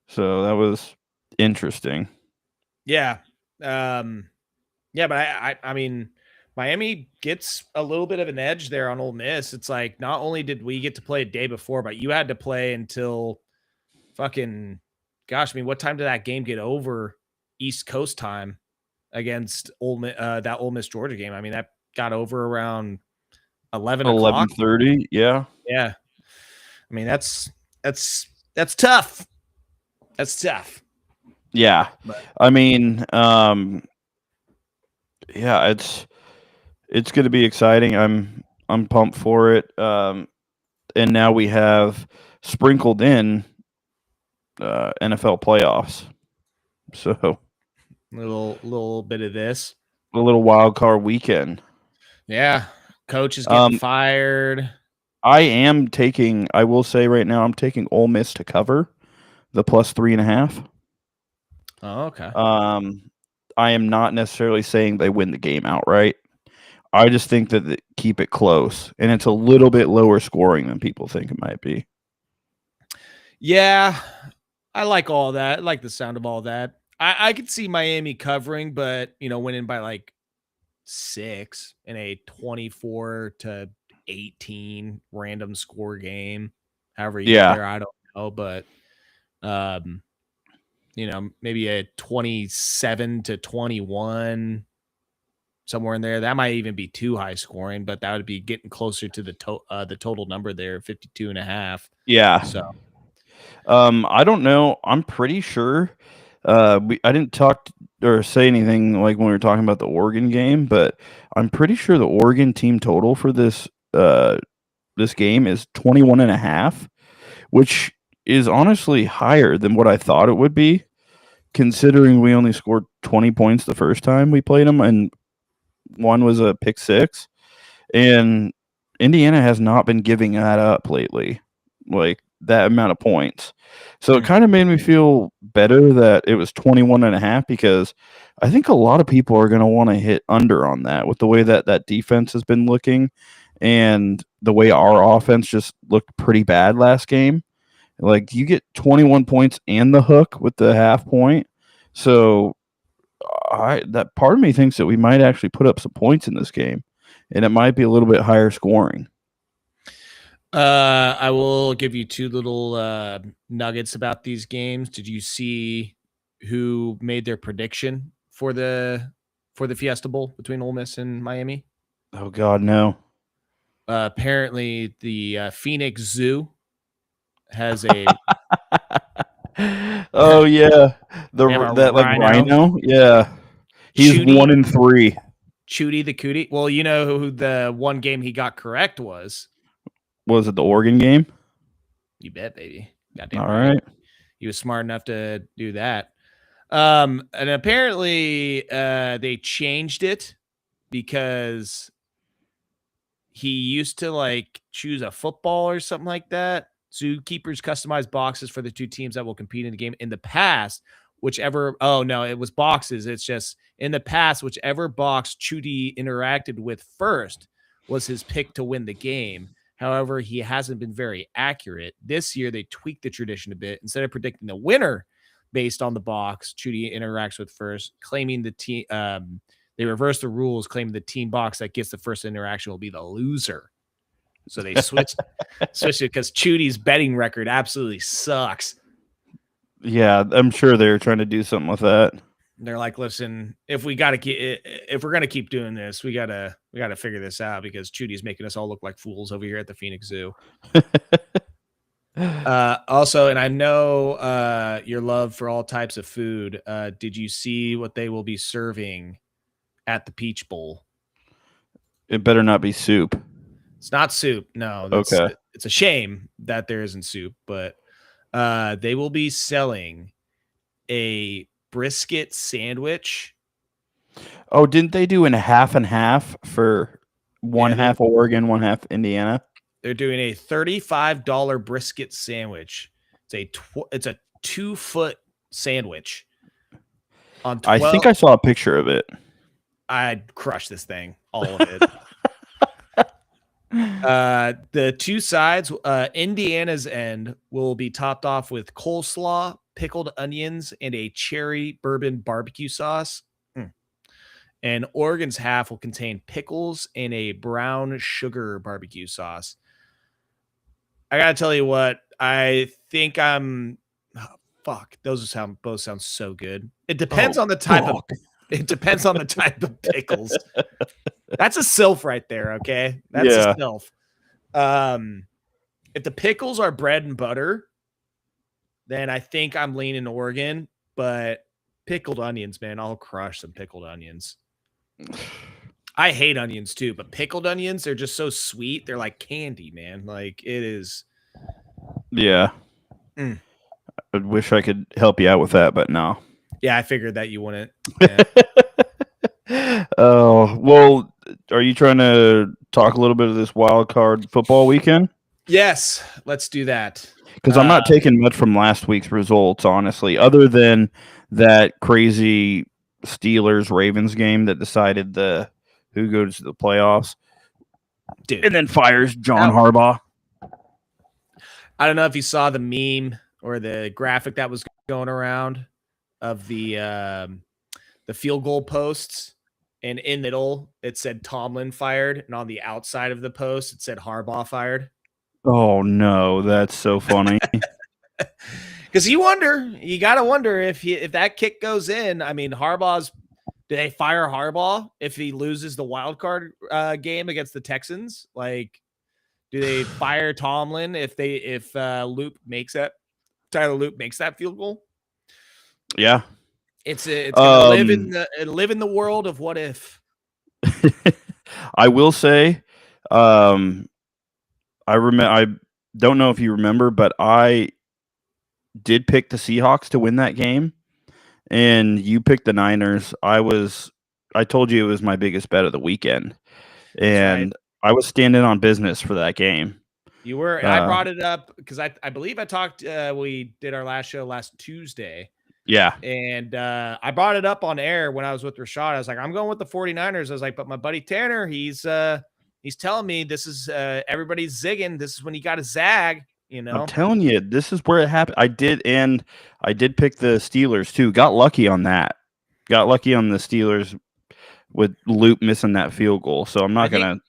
So that was interesting. Yeah. Yeah, but I mean, Miami gets a little bit of an edge there on Ole Miss. It's like not only did we get to play a day before, but you had to play until fucking gosh, I mean, what time did that game get over East Coast time against that Ole Miss Georgia game? I mean, that got over around 11 o'clock. 11:30, yeah. Yeah. I mean, that's tough. That's tough. Yeah. But I mean, yeah, it's going to be exciting. I'm pumped for it. And now we have sprinkled in NFL playoffs. So little bit of this. a little wild card weekend. Yeah. Coach is getting fired. I will say right now, I'm taking Ole Miss to cover the plus 3.5. Oh, okay. I am not necessarily saying they win the game outright. I just think that they keep it close, and it's a little bit lower scoring than people think it might be. Yeah, I like all that. I like the sound of all that. I could see Miami covering, but winning by like 6 in a 24-18 random score game. However you get there, I don't know, but maybe a 27-21, somewhere in there. That might even be too high scoring, but that would be getting closer to the total number there, 52.5. Yeah. So, I don't know. I'm pretty sure. I didn't talk or say anything like when we were talking about the Oregon game, but I'm pretty sure the Oregon team total for this game is 21.5, which is honestly higher than what I thought it would be, considering we only scored 20 points the first time we played them, and one was a pick six. And Indiana has not been giving that up lately, like that amount of points. So it kind of made me feel better that it was 21.5, because I think a lot of people are going to want to hit under on that with the way that defense has been looking and the way our offense just looked pretty bad last game. Like, you get 21 points and the hook with the half point. So that part of me thinks that we might actually put up some points in this game, and it might be a little bit higher scoring. I will give you two little nuggets about these games. Did you see who made their prediction for the Fiesta Bowl between Ole Miss and Miami? Oh God, no. Apparently, the Phoenix Zoo has a. Oh yeah, that rhino. Yeah, he's Chudy, 1-3. Chudy the Cootie. Well, you know who the one game he got correct was. Was it the Oregon game? You bet, baby. Goddamn All right. He was smart enough to do that. And apparently they changed it because he used to like choose a football or something like that. Zookeepers customize boxes for the two teams that will compete in the game. In the past, it was boxes. It's just in the past, whichever box Chudy interacted with first was his pick to win the game. However, he hasn't been very accurate. This year, they tweaked the tradition a bit. Instead of predicting the winner based on the box Chudy interacts with first, claiming the team, they reversed the rules, claiming the team box that gets the first interaction will be the loser. So they switched it because Chudy's betting record absolutely sucks. Yeah, I'm sure they're trying to do something with that. They're like, listen, if we're gonna keep doing this, we gotta figure this out because Chudy's making us all look like fools over here at the Phoenix Zoo. Also, and I know your love for all types of food. Did you see what they will be serving at the Peach Bowl? It better not be soup. It's not soup. No, Okay. it's a shame that there isn't soup, but they will be selling a brisket sandwich. Oh, didn't they do in half and half for one Yeah, half Oregon, one half Indiana? they're doing a $35 brisket sandwich. It's a 2-foot sandwich on I 12. think I saw a picture of it. I'd crush this thing, all of it. The two sides, Indiana's end will be topped off with coleslaw, pickled onions, and a cherry bourbon barbecue sauce. And Oregon's half will contain pickles and a brown sugar barbecue sauce. I gotta tell you what, I think I'm. Oh, fuck, both sound so good. It depends on the type of. It depends on the type of pickles. That's a sylph right there. Okay, that's a Yeah. sylph. If the pickles are bread and butter, then I think I'm leaning Oregon. But pickled onions, man, I'll crush some pickled onions. I hate onions too, but pickled onions, they're just so sweet. They're like candy, man. Like it is. Yeah. I wish I could help you out with that, but no. Yeah, I figured that you wouldn't. Yeah. Oh, well, are you trying to talk a little bit of this wild card football weekend? Yes, let's do that. Because I'm not taking much from last week's results, honestly, other than that crazy Steelers Ravens game that decided who goes to the playoffs, dude. and then fires John Harbaugh. I don't know if you saw the meme or the graphic that was going around of the field goal posts, and in the middle it said Tomlin fired, and on the outside of the post it said Harbaugh fired. Oh no, that's so funny. Because you gotta wonder if that kick goes in. I mean, do they fire Harbaugh if he loses the wild card game against the Texans? Like, do they fire Tomlin if Tyler Loop makes that field goal? Yeah, it's gonna live in the world of what if. I will say, I don't know if you remember, but I did pick the Seahawks to win that game, and you picked the Niners. I told you it was my biggest bet of the weekend, and right. I was standing on business for that game. You were, and I brought it up because I believe I talked. We did our last show last Tuesday. Yeah. And I brought it up on air when I was with Rashad. I was like, I'm going with the 49ers. I was like, but my buddy Tanner, he's telling me this is everybody's zigging. This is when you got to zag, you know. I'm telling you, this is where it happened. I did pick the Steelers too. Got lucky on that. Got lucky on the Steelers with Loop missing that field goal. So I'm not gonna.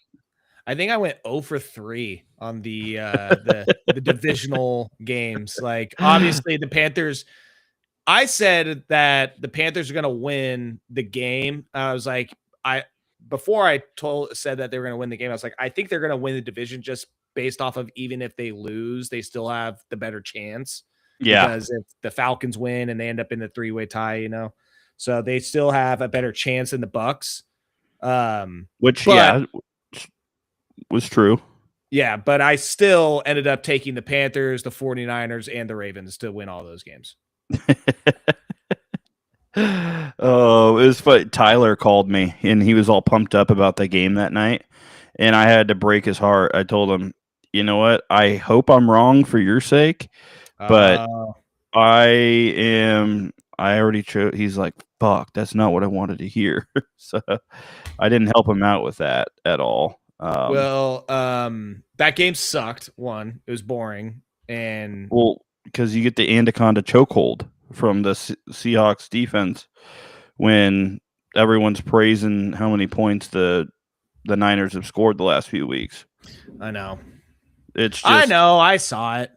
I think I went 0 for 3 on the divisional games. Like obviously the Panthers. I said that the Panthers are going to win the game. I was like, before I said that they were going to win the game, I was like, I think they're going to win the division just based off of even if they lose, they still have the better chance. Yeah. Because if the Falcons win and they end up in the 3-way tie, you know, so they still have a better chance than the Bucks. Which was true. Yeah, but I still ended up taking the Panthers, the 49ers, and the Ravens to win all those games. Oh, it was funny. Tyler called me and he was all pumped up about the game that night, and I had to break his heart. I told him, you know what? I hope I'm wrong for your sake, but I already chose. He's like, fuck, that's not what I wanted to hear. So I didn't help him out with that at all. That game sucked. One, it was boring, and because you get the anaconda chokehold from the Seahawks defense when everyone's praising how many points the Niners have scored the last few weeks. I know. I know. I saw it.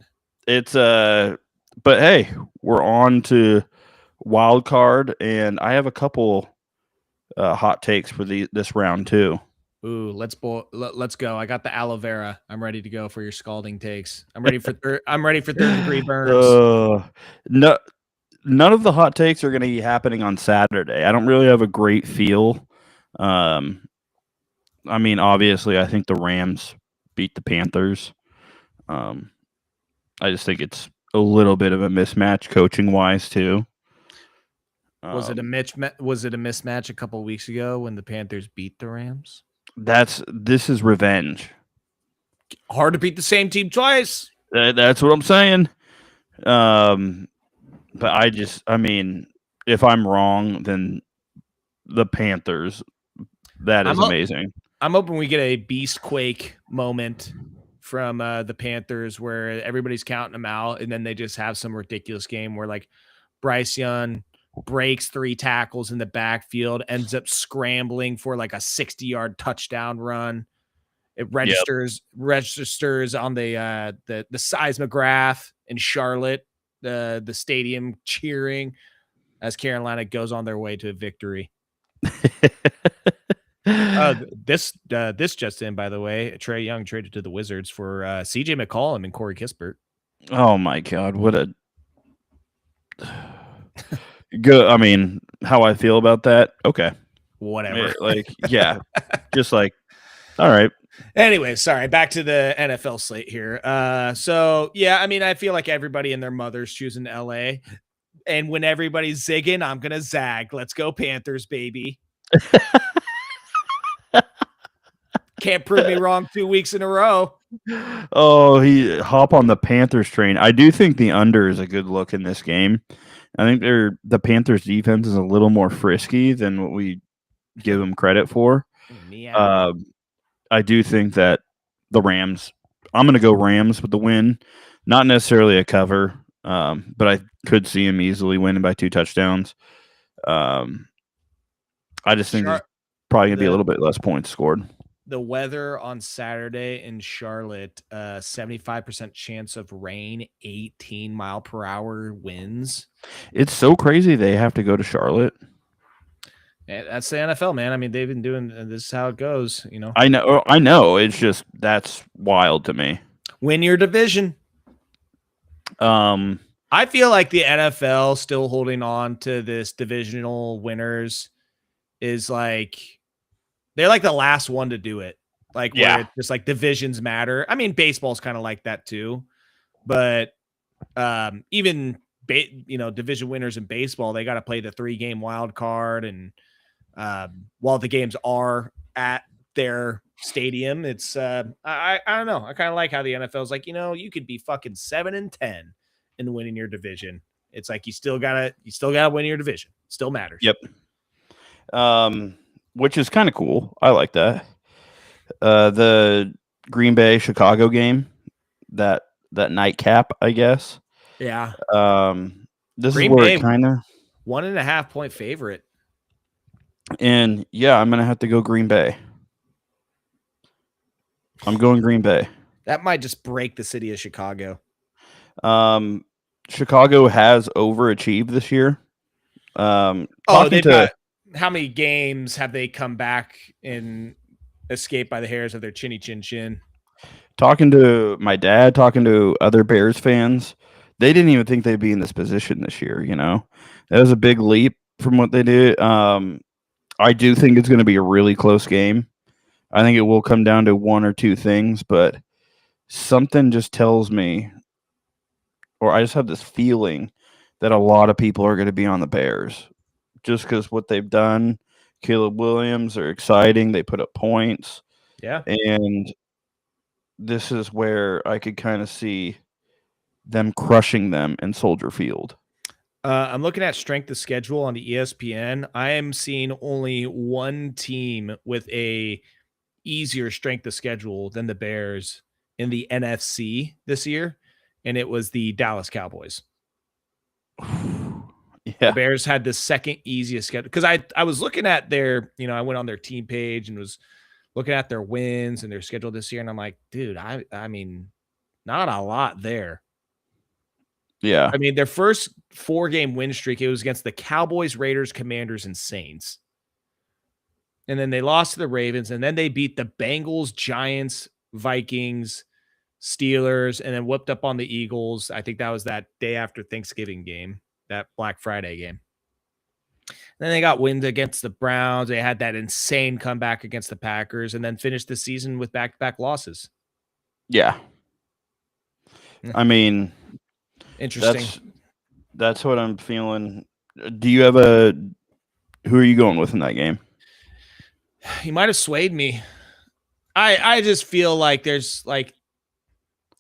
But hey, we're on to wild card, and I have a couple hot takes for this round too. Ooh, let's go. I got the aloe vera. I'm ready to go for your scalding takes. I'm ready for third degree burns. No, none of the hot takes are going to be happening on Saturday. I don't really have a great feel. Um, I mean, obviously, I think the Rams beat the Panthers. Um, I just think it's a little bit of a mismatch coaching wise too. Was it a Um, mismatch a couple weeks ago when the Panthers beat the Rams? this is revenge. Hard to beat the same team twice. That's what I'm saying. Um, but I mean, if I'm wrong, then the Panthers. That is I'm up. amazing. I'm hoping we get a beast quake moment from the Panthers where everybody's counting them out, and then they just have some ridiculous game where like Bryce Young breaks 3 tackles in the backfield, ends up scrambling for like a 60-yard touchdown run. It Yep. registers on the seismograph in Charlotte, the stadium cheering as Carolina goes on their way to a victory. This just in, by the way, Trae Young traded to the Wizards for C.J. McCollum and Corey Kispert. Oh my God, what a good. I mean, how I feel about that. Okay, Whatever. yeah, just like all right. Anyway, sorry, back to the NFL slate here. So yeah, I mean, I feel like everybody and their mother's choosing LA. And when everybody's zigging, I'm gonna zag. Let's go, Panthers, baby. Can't prove me wrong 2 weeks in a row. Oh, he hop on the Panthers train. I do think the under is a good look in this game. I think the Panthers defense is a little more frisky than what we give them credit for. Meow. Uh, I do think that the Rams. I'm going to go Rams with the win. Not necessarily a cover, but I could see him easily winning by 2 touchdowns. I just think there's probably going to be a The little bit less points scored. the weather on Saturday in Charlotte, 75% chance of rain, 18-mile-per-hour winds. It's so crazy they have to go to Charlotte. That's the NFL, man. I mean, they've been doing this is how it goes, I know. It's just that's wild to me. Win your division. I feel like the NFL still holding on to this divisional winners is like they're like the last one to do it. Like where it's just like divisions matter. I mean, baseball's kind of like that too. But even division winners in baseball, they got to play the 3-game wild card, and while the games are at their stadium, it's I don't know. I kind of like how the NFL is like, you could be fucking 7-10 and winning your division. It's like you still gotta win your division. Still matters. Yep. Which is kind of cool. I like that. The Green Bay Chicago game, that nightcap, I guess. Yeah. This Green is where Bay, it kind of 1.5 point favorite. and yeah, I'm gonna have to go Green Bay. I'm going Green Bay. That might just break the city of Chicago. Chicago has overachieved this year. They've got how many games have they come back and escaped by the hairs of their chinny chin chin? Talking to my dad, talking to other Bears fans, they didn't even think they'd be in this position this year. That was a big leap from what they did. I do think it's going to be a really close game. I think it will come down to one or two things, but something just tells me, or I just have this feeling that a lot of people are going to be on the Bears just because what they've done. Caleb Williams are exciting. They put up points. Yeah. And this is where I could kind of see them crushing them in Soldier Field. I'm looking at strength of schedule on the ESPN. I am seeing only one team with a easier strength of schedule than the Bears in the NFC this year, and it was the Dallas Cowboys. Yeah. The Bears had the second easiest schedule because I was looking at their, I went on their team page and was looking at their wins and their schedule this year, and I'm like, dude, I mean, not a lot there. Yeah. I mean, their first 4-game win streak, it was against the Cowboys, Raiders, Commanders, and Saints. And then they lost to the Ravens, and then they beat the Bengals, Giants, Vikings, Steelers, and then whooped up on the Eagles. I think that was that day after Thanksgiving game, that Black Friday game. Then they got wins against the Browns. They had that insane comeback against the Packers, and then finished the season with back-to-back losses. Yeah. I mean, Interesting. that's what I'm feeling. Do you have a who are you going with in that game? He might have swayed me. I just feel like there's like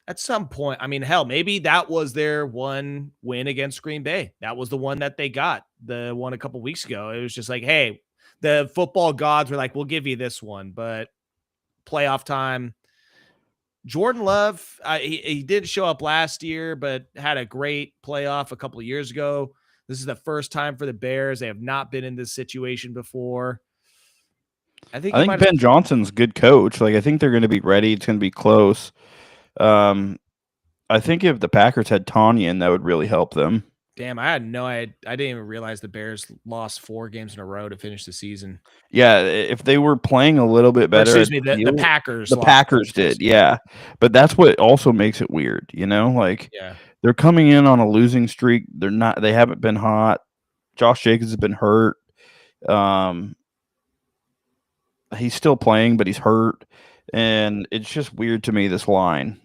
at some point, I mean, hell, maybe that was their one win against Green Bay. That was the one that they got, the one a couple weeks ago. It was just like, hey, the football gods were like, we'll give you this one, but playoff time. Jordan Love, he did show up last year, but had a great playoff a couple of years ago. This is the first time for the Bears. They have not been in this situation before. I think I he think might have. Ben Johnson's good coach. Like I think they're going to be ready. It's going to be close. I think if the Packers had Tanyan, that would really help them. Damn, I had no idea. I didn't even realize the Bears lost 4 games in a row to finish the season. Yeah, if they were playing a little bit Or better excuse at me, the the field, Packers the lost 4 Packers games. did. Yeah, but that's what also makes it weird. Like Yeah. they're coming in on a losing streak. They're not. They haven't been hot. Josh Jacobs has been hurt. Um, he's still playing, but he's hurt, and it's just weird to me. This line,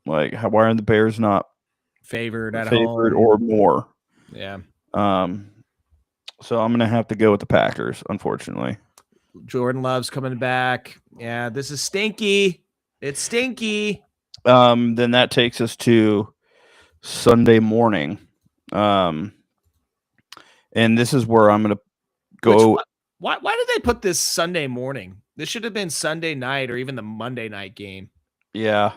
like, why are the Bears not Favored at favored home. or more? Yeah. So I'm gonna have to go with the Packers, unfortunately. Jordan Love's coming back. Yeah, this is stinky. It's stinky. Then that takes us to Sunday morning. And this is where I'm gonna go. Why did they put this Sunday morning? This should have been Sunday night or even the Monday night game. Yeah,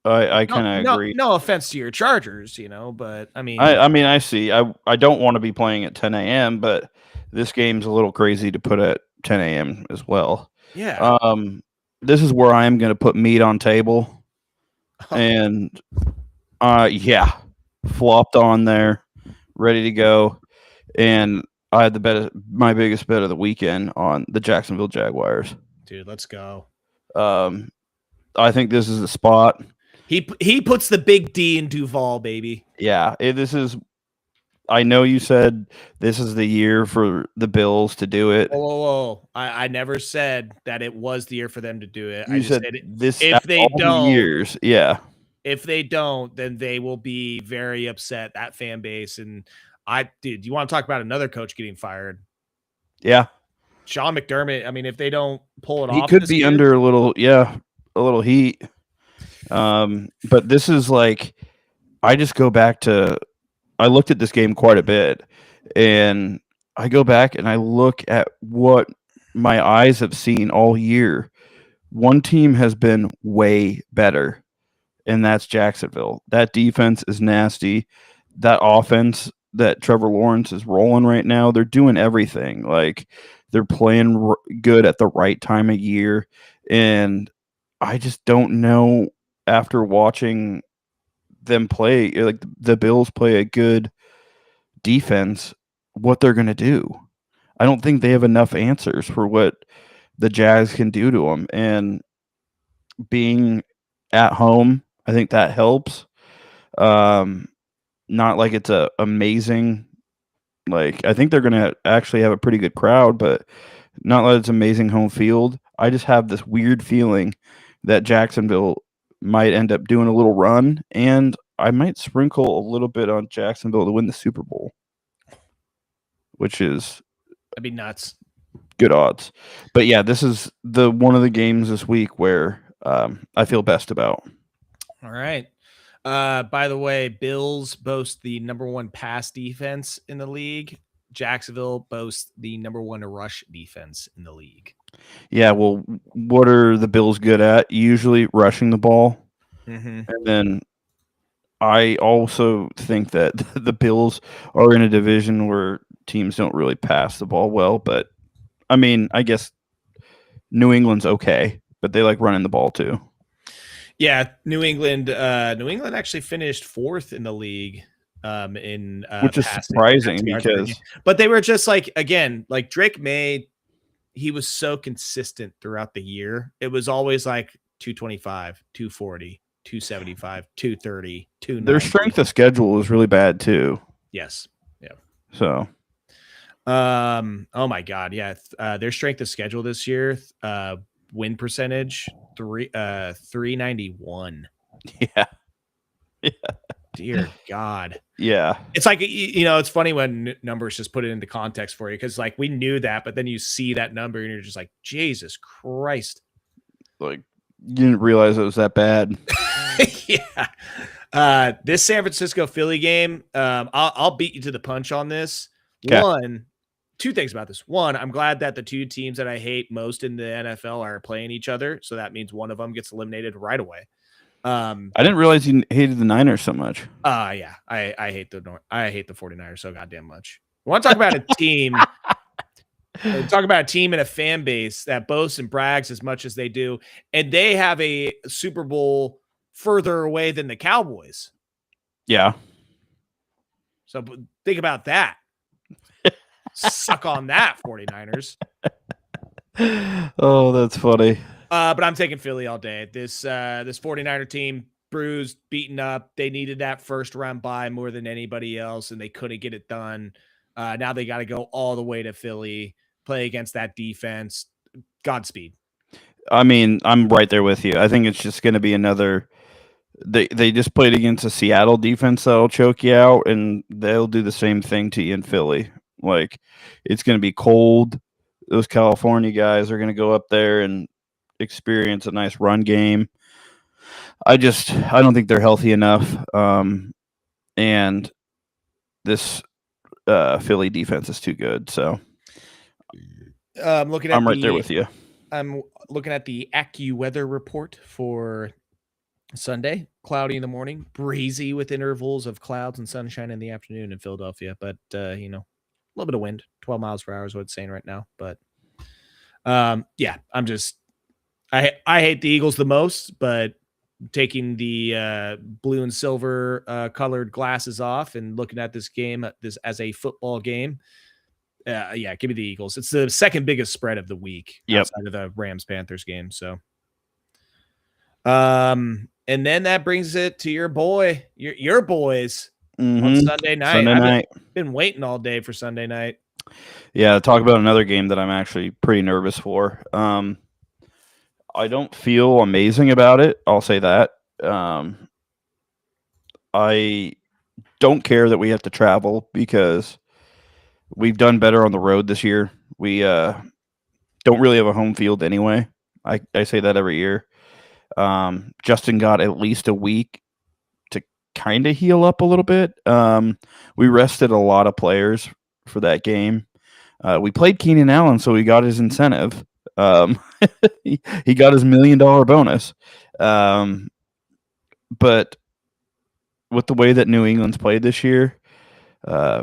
I kind of agree. No offense to your Chargers, but I mean, I mean, I see. I don't want to be playing at 10 a.m., but this game's a little crazy to put at 10 a.m. as well. yeah. This is where I am going to put meat on table, and yeah, flopped on there, ready to go, and I had my biggest bet of the weekend on the Jacksonville Jaguars. Dude, let's go. I think this is the spot. He puts the big D in Duval, baby. Yeah, this is. I know you said this is the year for the Bills to do it. Whoa. I never said that it was the year for them to do it. You I just said said this if they don't, years. Yeah. If they don't, then they will be very upset, that fan base. And dude, you want to talk about another coach getting fired? Yeah. Sean McDermott. I mean, if they don't pull it He off, could be under a little heat. But this is like, I just go back to, I looked at this game quite a bit, and I go back and I look at what my eyes have seen all year. One team has been way better, and that's Jacksonville. That defense is nasty. That offense that Trevor Lawrence is rolling right now, they're doing everything. Like they're playing good at the right time of year, and I just don't know after watching them play, like the Bills play a good defense, what they're going to do. I don't think they have enough answers for what the Jags can do to them, and being at home, I think that helps. Not like it's a amazing, like I think they're going to actually have a pretty good crowd, but not like it's amazing home field. I just have this weird feeling that Jacksonville might end up doing a little run, and I might sprinkle a little bit on Jacksonville to win the Super Bowl, which is that'd be nuts. Good odds. But yeah, this is the one of the games this week where I feel best about. All right. By the way, Bills boast the number 1 pass defense in the league. Jacksonville boasts the number 1 rush defense in the league. Yeah, well, what are the Bills good at? Usually rushing the ball. Mm-hmm. And then I also think that the Bills are in a division where teams don't really pass the ball well. But, I mean, I guess New England's okay, but they like running the ball too. Yeah, New England. New England actually finished 4th in the league in which is passing surprising yards per game. because But they were just like, again, like Drake May, he was so consistent throughout the year. It was always like 225, 240, 275, 230, their 290. strength of schedule is really bad too. Yes. Yeah. So Oh my God. Yeah. Their strength of schedule this year, win percentage, 391. yeah, Dear God. yeah, It's like, it's funny when numbers just put it into context for you. Cause like we knew that, but then you see that number and you're just like, Jesus Christ. like you didn't realize it was that bad. Yeah. This San Francisco Philly game, I'll beat you to the punch on this. Okay. Two things about this. One, I'm glad that the two teams that I hate most in the NFL are playing each other. So that means one of them gets eliminated right away. I didn't realize you hated the Niners so much. Yeah, I hate the 49ers so goddamn much. I want to talk about a team. Talk about a team and a fan base that boasts and brags as much as they do, and they have a Super Bowl further away than the Cowboys. Yeah. So think about that. Suck on that, 49ers. Oh, that's funny. But I'm taking Philly all day. This 49er team, bruised, beaten up. They needed that first round bye more than anybody else, and they couldn't get it done. Now they got to go all the way to Philly, play against that defense. Godspeed. I mean, I'm right there with you. I think it's just going to be another. They just played against a Seattle defense that'll choke you out, and they'll do the same thing to you in Philly. Like, it's going to be cold. Those California guys are going to go up there and experience a nice run game. I don't think they're healthy enough. And this Philly defense is too good. So I'm right there with you. I'm looking at the AccuWeather report for Sunday. Cloudy in the morning, breezy with intervals of clouds and sunshine in the afternoon in Philadelphia. But a little bit of wind, 12 miles per hour is what it's saying right now. But yeah, I hate the Eagles the most, but taking the blue and silver colored glasses off and looking at this game as a football game. Yeah, give me the Eagles. It's the second biggest spread of the week outside of the Rams-Panthers game. So, and then that brings it to your boys on Sunday night. I've been waiting all day for Sunday night. Yeah, talk about another game that I'm actually pretty nervous for. I don't feel amazing about it. I'll say that. I don't care that we have to travel because we've done better on the road this year. We don't really have a home field anyway. I say that every year. Justin got at least a week to kind of heal up a little bit. We rested a lot of players for that game. We played Keenan Allen, so he got his incentive. He got his $1 million bonus. But with the way that New England's played this year,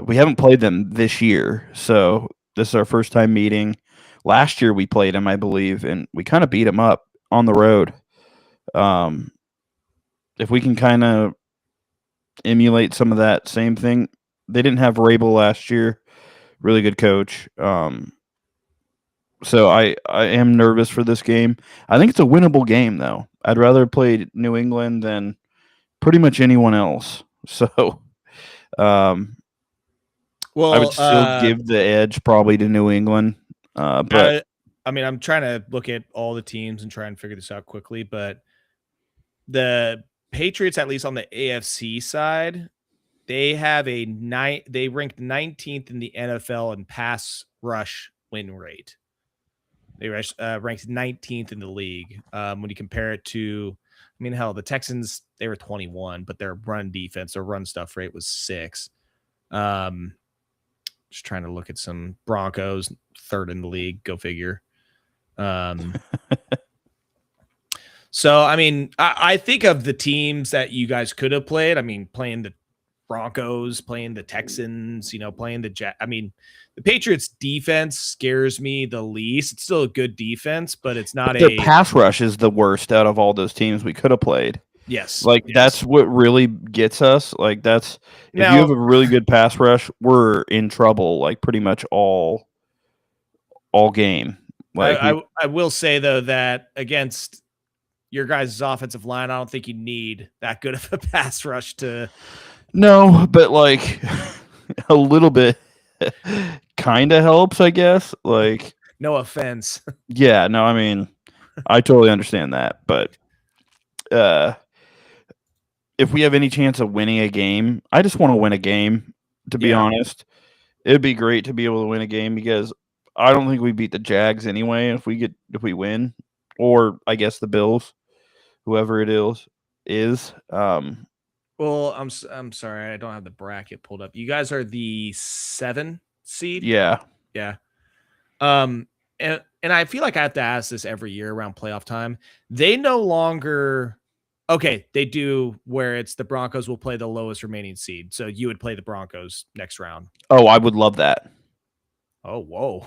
we haven't played them this year. So this is our first time meeting. Last year we played them, I believe, and we kind of beat them up on the road. If we can kind of emulate some of that same thing, they didn't have Rabel last year. Really good coach. So I am nervous for this game. I think it's a winnable game, though. I'd rather play New England than pretty much anyone else. So, I would still give the edge probably to New England. But I mean, I'm trying to look at all the teams and try and figure this out quickly, but the Patriots, at least on the AFC side, they have they ranked 19th in the NFL in pass rush win rate. They ranked 19th in the league. When you compare it to, I mean, hell, the Texans, they were 21, but their run defense, their run stuff rate was 6. Just trying to look at some Broncos, 3rd in the league. Go figure. So, I mean, I think of the teams that you guys could have played. I mean, playing the Broncos, playing the Texans, playing I mean, the Patriots defense scares me the least. It's still a good defense, but it's not But their pass rush is the worst out of all those teams we could have played. Yes. Like Yes. that's what really gets us. Like if you have Now, a really good pass rush, we're in trouble. Like pretty much all game. Like I will say though that against your guys' offensive line, I don't think you need that good of a pass rush to. No, but like a little bit kind of helps, I guess. Like No offense. yeah, no, I mean, I totally understand that, but if we have any chance of winning a game, I just want to win a game. To be honest, it'd be great to be able to win a game because I don't think we beat the Jags anyway. If we win, or I guess the Bills, whoever it is. Well, I'm sorry, I don't have the bracket pulled up. You guys are the 7 seed. Yeah. And I feel like I have to ask this every year around playoff time. They no longer. Okay, they do where it's the Broncos will play the lowest remaining seed. So you would play the Broncos next round. Oh, I would love that. Oh, whoa.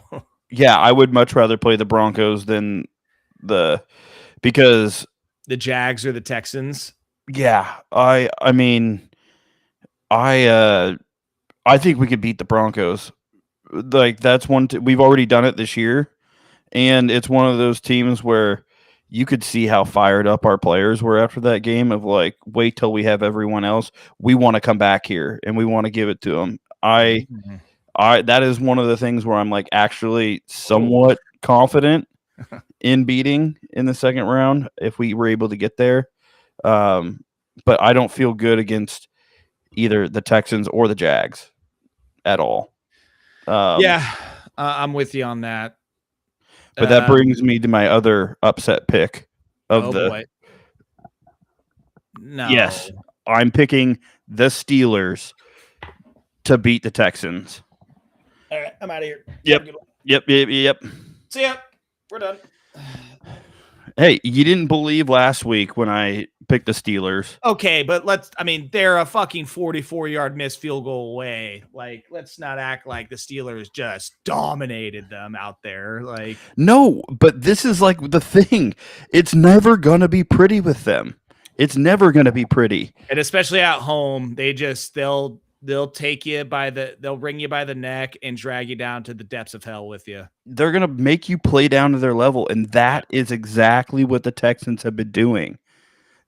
Yeah, I would much rather play the Broncos than because the Jags or the Texans. Yeah, I mean, I think we could beat the Broncos. Like that's we've already done it this year, and it's one of those teams where you could see how fired up our players were after that game. Of like, wait till we have everyone else. We want to come back here and we want to give it to them. That is one of the things where I'm like actually somewhat confident in beating in the second round if we were able to get there. But I don't feel good against either the Texans or the Jags at all. I'm with you on that. But that brings me to my other upset pick of boy. No. Yes, I'm picking the Steelers to beat the Texans. All right, I'm out of here. Yep. See ya. We're done. Hey, you didn't believe last week when I picked the Steelers. Okay, but they're a fucking 44-yard missed field goal away. Like, let's not act like the Steelers just dominated them out there. Like, no, but this is like the thing. It's never going to be pretty with them. It's never going to be pretty. And especially at home, they'll take you they'll wring you by the neck and drag you down to the depths of hell with you. They're going to make you play down to their level, and that is exactly what the Texans have been doing.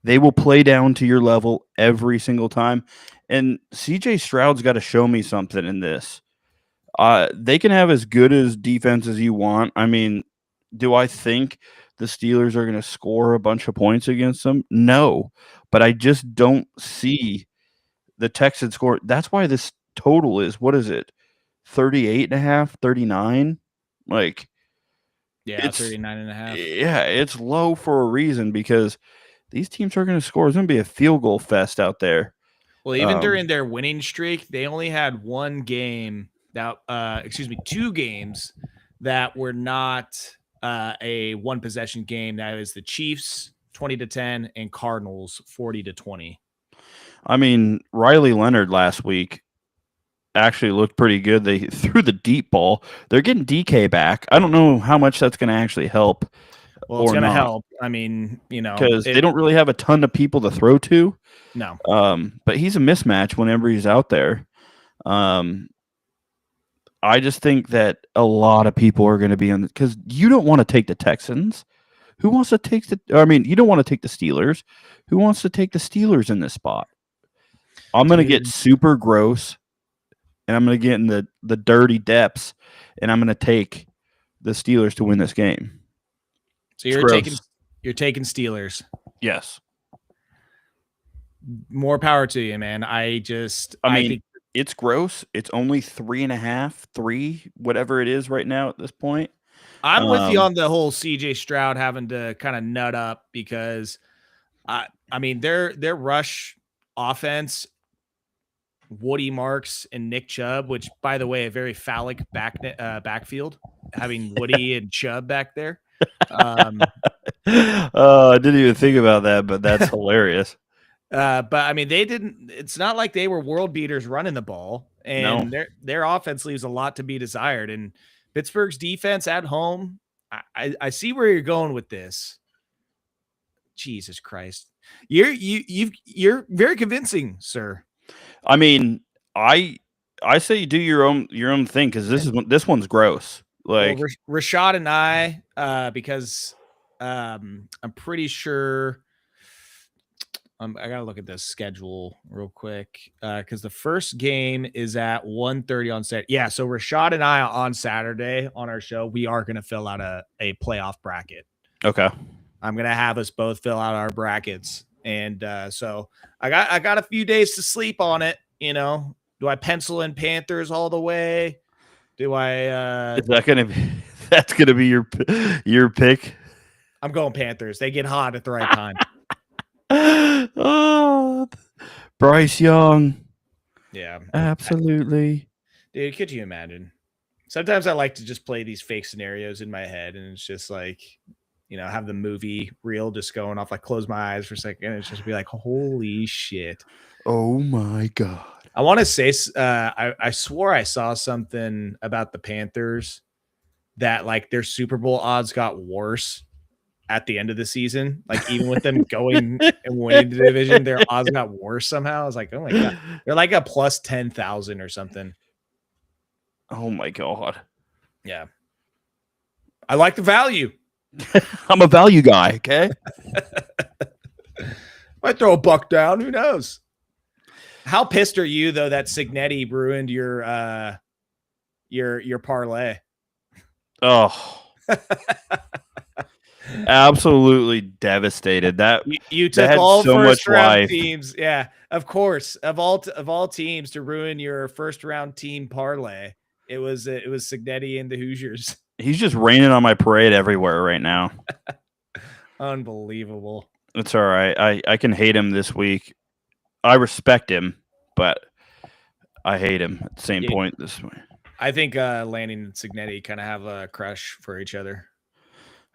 They will play down to your level every single time. And CJ Stroud's got to show me something in this. They can have as good as defense as you want. I mean, do I think the Steelers are going to score a bunch of points against them? No, but I just don't see the Texans score. That's why this total is, what is it? 38.5, 39? Like, it's 39.5. Yeah, it's low for a reason because these teams are going to score. It's going to be a field goal fest out there. Well, even during their winning streak, they only had one game two games that were not a one possession game. That is the Chiefs 20-10 and Cardinals 40-20. I mean, Riley Leonard last week actually looked pretty good. They threw the deep ball. They're getting DK back. I don't know how much that's going to actually help. Well, it's going to help. I mean, because they don't really have a ton of people to throw to. No. But he's a mismatch whenever he's out there. I just think that a lot of people are going to be because you don't want to take the Texans. Who wants to take you don't want to take the Steelers. Who wants to take the Steelers in this spot? I'm going to get super gross, and I'm going to get in the dirty depths, and I'm going to take the Steelers to win this game. So you're taking Steelers. Yes. More power to you, man. I think it's gross. It's only 3.5, 3, whatever it is right now at this point. I'm with you on the whole CJ Stroud having to kind of nut up because their rush offense, Woody Marks and Nick Chubb, which by the way, a very phallic backfield, having Woody and Chubb back there. I didn't even think about that, but that's hilarious. But I mean, they didn't. It's not like they were world beaters running the ball, No. and their offense leaves a lot to be desired. And Pittsburgh's defense at home, I see where you're going with this. Jesus Christ, you're very convincing, sir. I mean, I say do your own thing because this one's gross. Well, Like, Rashad and I, because I'm pretty sure. I gotta look at this schedule real quick because the first game is at 1:30 on Saturday. Yeah, so Rashad and I on Saturday on our show, we are gonna fill out a playoff bracket. okay, I'm gonna have us both fill out our brackets, and so I got a few days to sleep on it. You know, do I pencil in Panthers all the way? Do I? is that gonna be that's gonna be your pick? I'm going Panthers. They get hot at the right time. Oh, Bryce Young, Yeah, absolutely. dude. Could you imagine? Sometimes I like to just play these fake scenarios in my head, and it's just like, have the movie reel just going off. Like close my eyes for a second, and it's just be like, holy shit. Oh my god. I want to say, I swore I saw something about the Panthers that like their Super Bowl odds got worse at the end of the season. Like even with them going and winning the division, their odds got worse somehow. I was like, oh my god, they're like a plus 10,000 or something. Oh my god. Yeah, I like the value. I'm a value guy. Okay. Might throw a buck down. Who knows? How pissed are you though that Signetti ruined your parlay? Oh, absolutely devastated. That You that took had all so much first round life. teams. Yeah, of course. Of all teams to ruin your first round team parlay, it was Signetti and the Hoosiers. He's just raining on my parade everywhere right now. Unbelievable. It's all right. I can hate him this week. I respect him, but I hate him at the same point this way. I think Lanning and Signetti kind of have a crush for each other.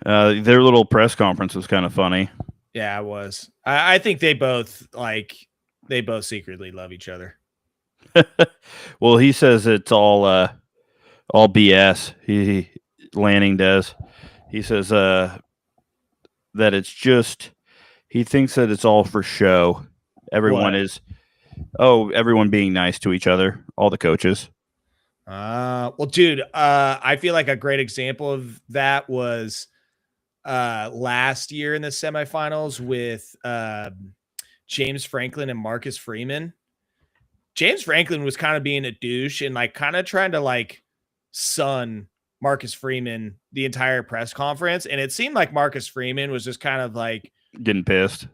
Their little press conference was kind of funny. Yeah, it was. I think they both secretly love each other. Well, he says it's all BS. Lanning does. He says that it's just he thinks that it's all for show. Everyone everyone being nice to each other, all the coaches. Well, dude, I feel like a great example of that was last year in the semifinals with James Franklin and Marcus Freeman. James Franklin was kind of being a douche and like kind of trying to like sun Marcus Freeman the entire press conference. And it seemed like Marcus Freeman was just kind of like getting pissed.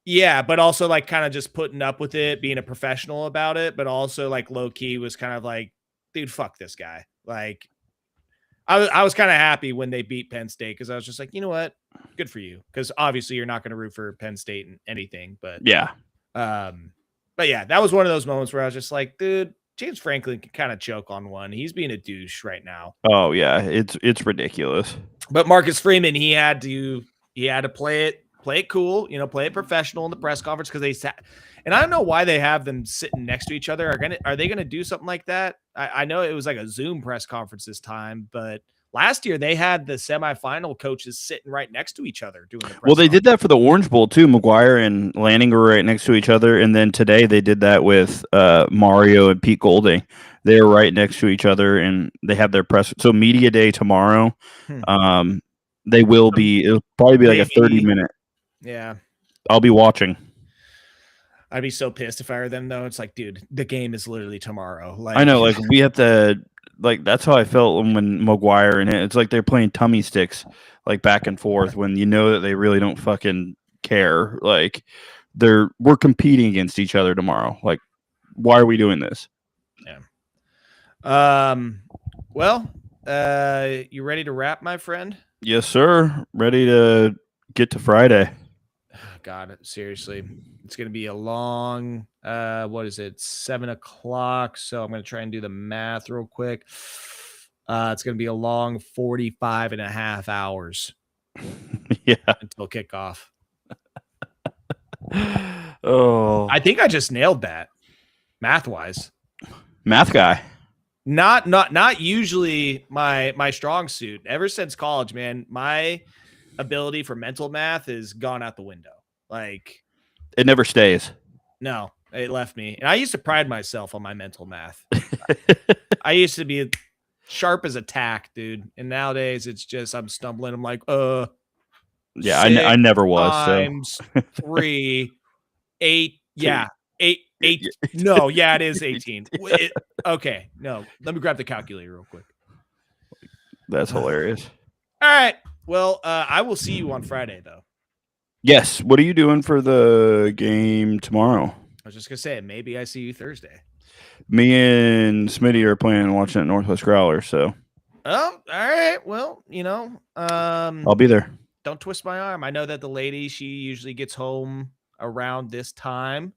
Yeah, but also like kind of just putting up with it, being a professional about it, but also like low key was kind of like, dude, fuck this guy. Like I was kind of happy when they beat Penn State because I was just like, you know what? Good for you. Because obviously you're not going to root for Penn State in anything. But yeah. But yeah, that was one of those moments where I was just like, dude, James Franklin can kind of choke on one. He's being a douche right now. Oh yeah, it's ridiculous. But Marcus Freeman, he had to play it cool, play it professional in the press conference because they sat. And I don't know why they have them sitting next to each other. Are they gonna do something like that? I know it was like a Zoom press conference this time, but last year they had the semifinal coaches sitting right next to each other doing the press. Well, they did that for the Orange Bowl too. McGuire and Lanning were right next to each other, and then today they did that with Mario and Pete Golding. They were right next to each other, and they have their press. So media day tomorrow. They will be. It'll probably be like a 30-minute. Yeah, I'll be watching. I'd be so pissed if I were them, though. It's like, dude, the game is literally tomorrow. Like, I know, like we have to, like that's how I felt when McGuire and it's like they're playing tummy sticks, like back and forth when you know that they really don't fucking care. Like we're competing against each other tomorrow. Like, why are we doing this? Yeah. Well, you ready to wrap, my friend? Yes, sir. Ready to get to Friday. God, seriously, it's gonna be a long. What is it? 7:00. So I'm gonna try and do the math real quick. It's gonna be a long 45 and a half hours. Yeah, until kickoff. Oh, I think I just nailed that math wise. math guy. Not usually my strong suit. Ever since college, man, my ability for mental math has gone out the window. Like, It never stays. no, it left me. And I used to pride myself on my mental math. I used to be sharp as a tack, dude. And nowadays it's just I'm stumbling. I'm like, Yeah, I 6 never was. So times 3, 8. Two. Yeah, eight. No, yeah, it is 18. Okay, no, let me grab the calculator real quick. That's hilarious. All right. Well, I will see you on Friday, though. Yes. What are you doing for the game tomorrow? I was just gonna say maybe I see you Thursday. Me and Smitty are planning on watching at Northwest Growler, so Oh, all right. Well, I'll be there. don't twist my arm. I know that the lady, she usually gets home around this time.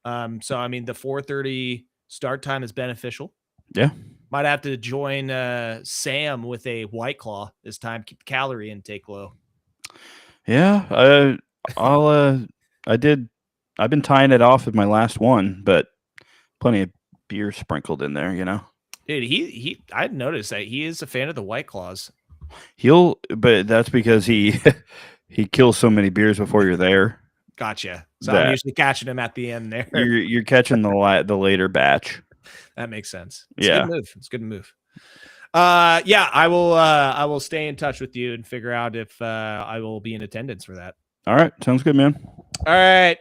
So I mean the 4:30 start time is beneficial. Yeah. Might have to join Sam with a White Claw this time, keep the calorie intake low. Yeah. I've been tying it off with my last one, but plenty of beer sprinkled in there, Dude, I'd noticed that he is a fan of the White Claws. But that's because he he kills so many beers before you're there. Gotcha. So I'm usually catching him at the end there. You're catching the later batch. That makes sense. It's Yeah. a good move. It's a good move. Yeah, I will stay in touch with you and figure out if I will be in attendance for that. All right. Sounds good, man. All right.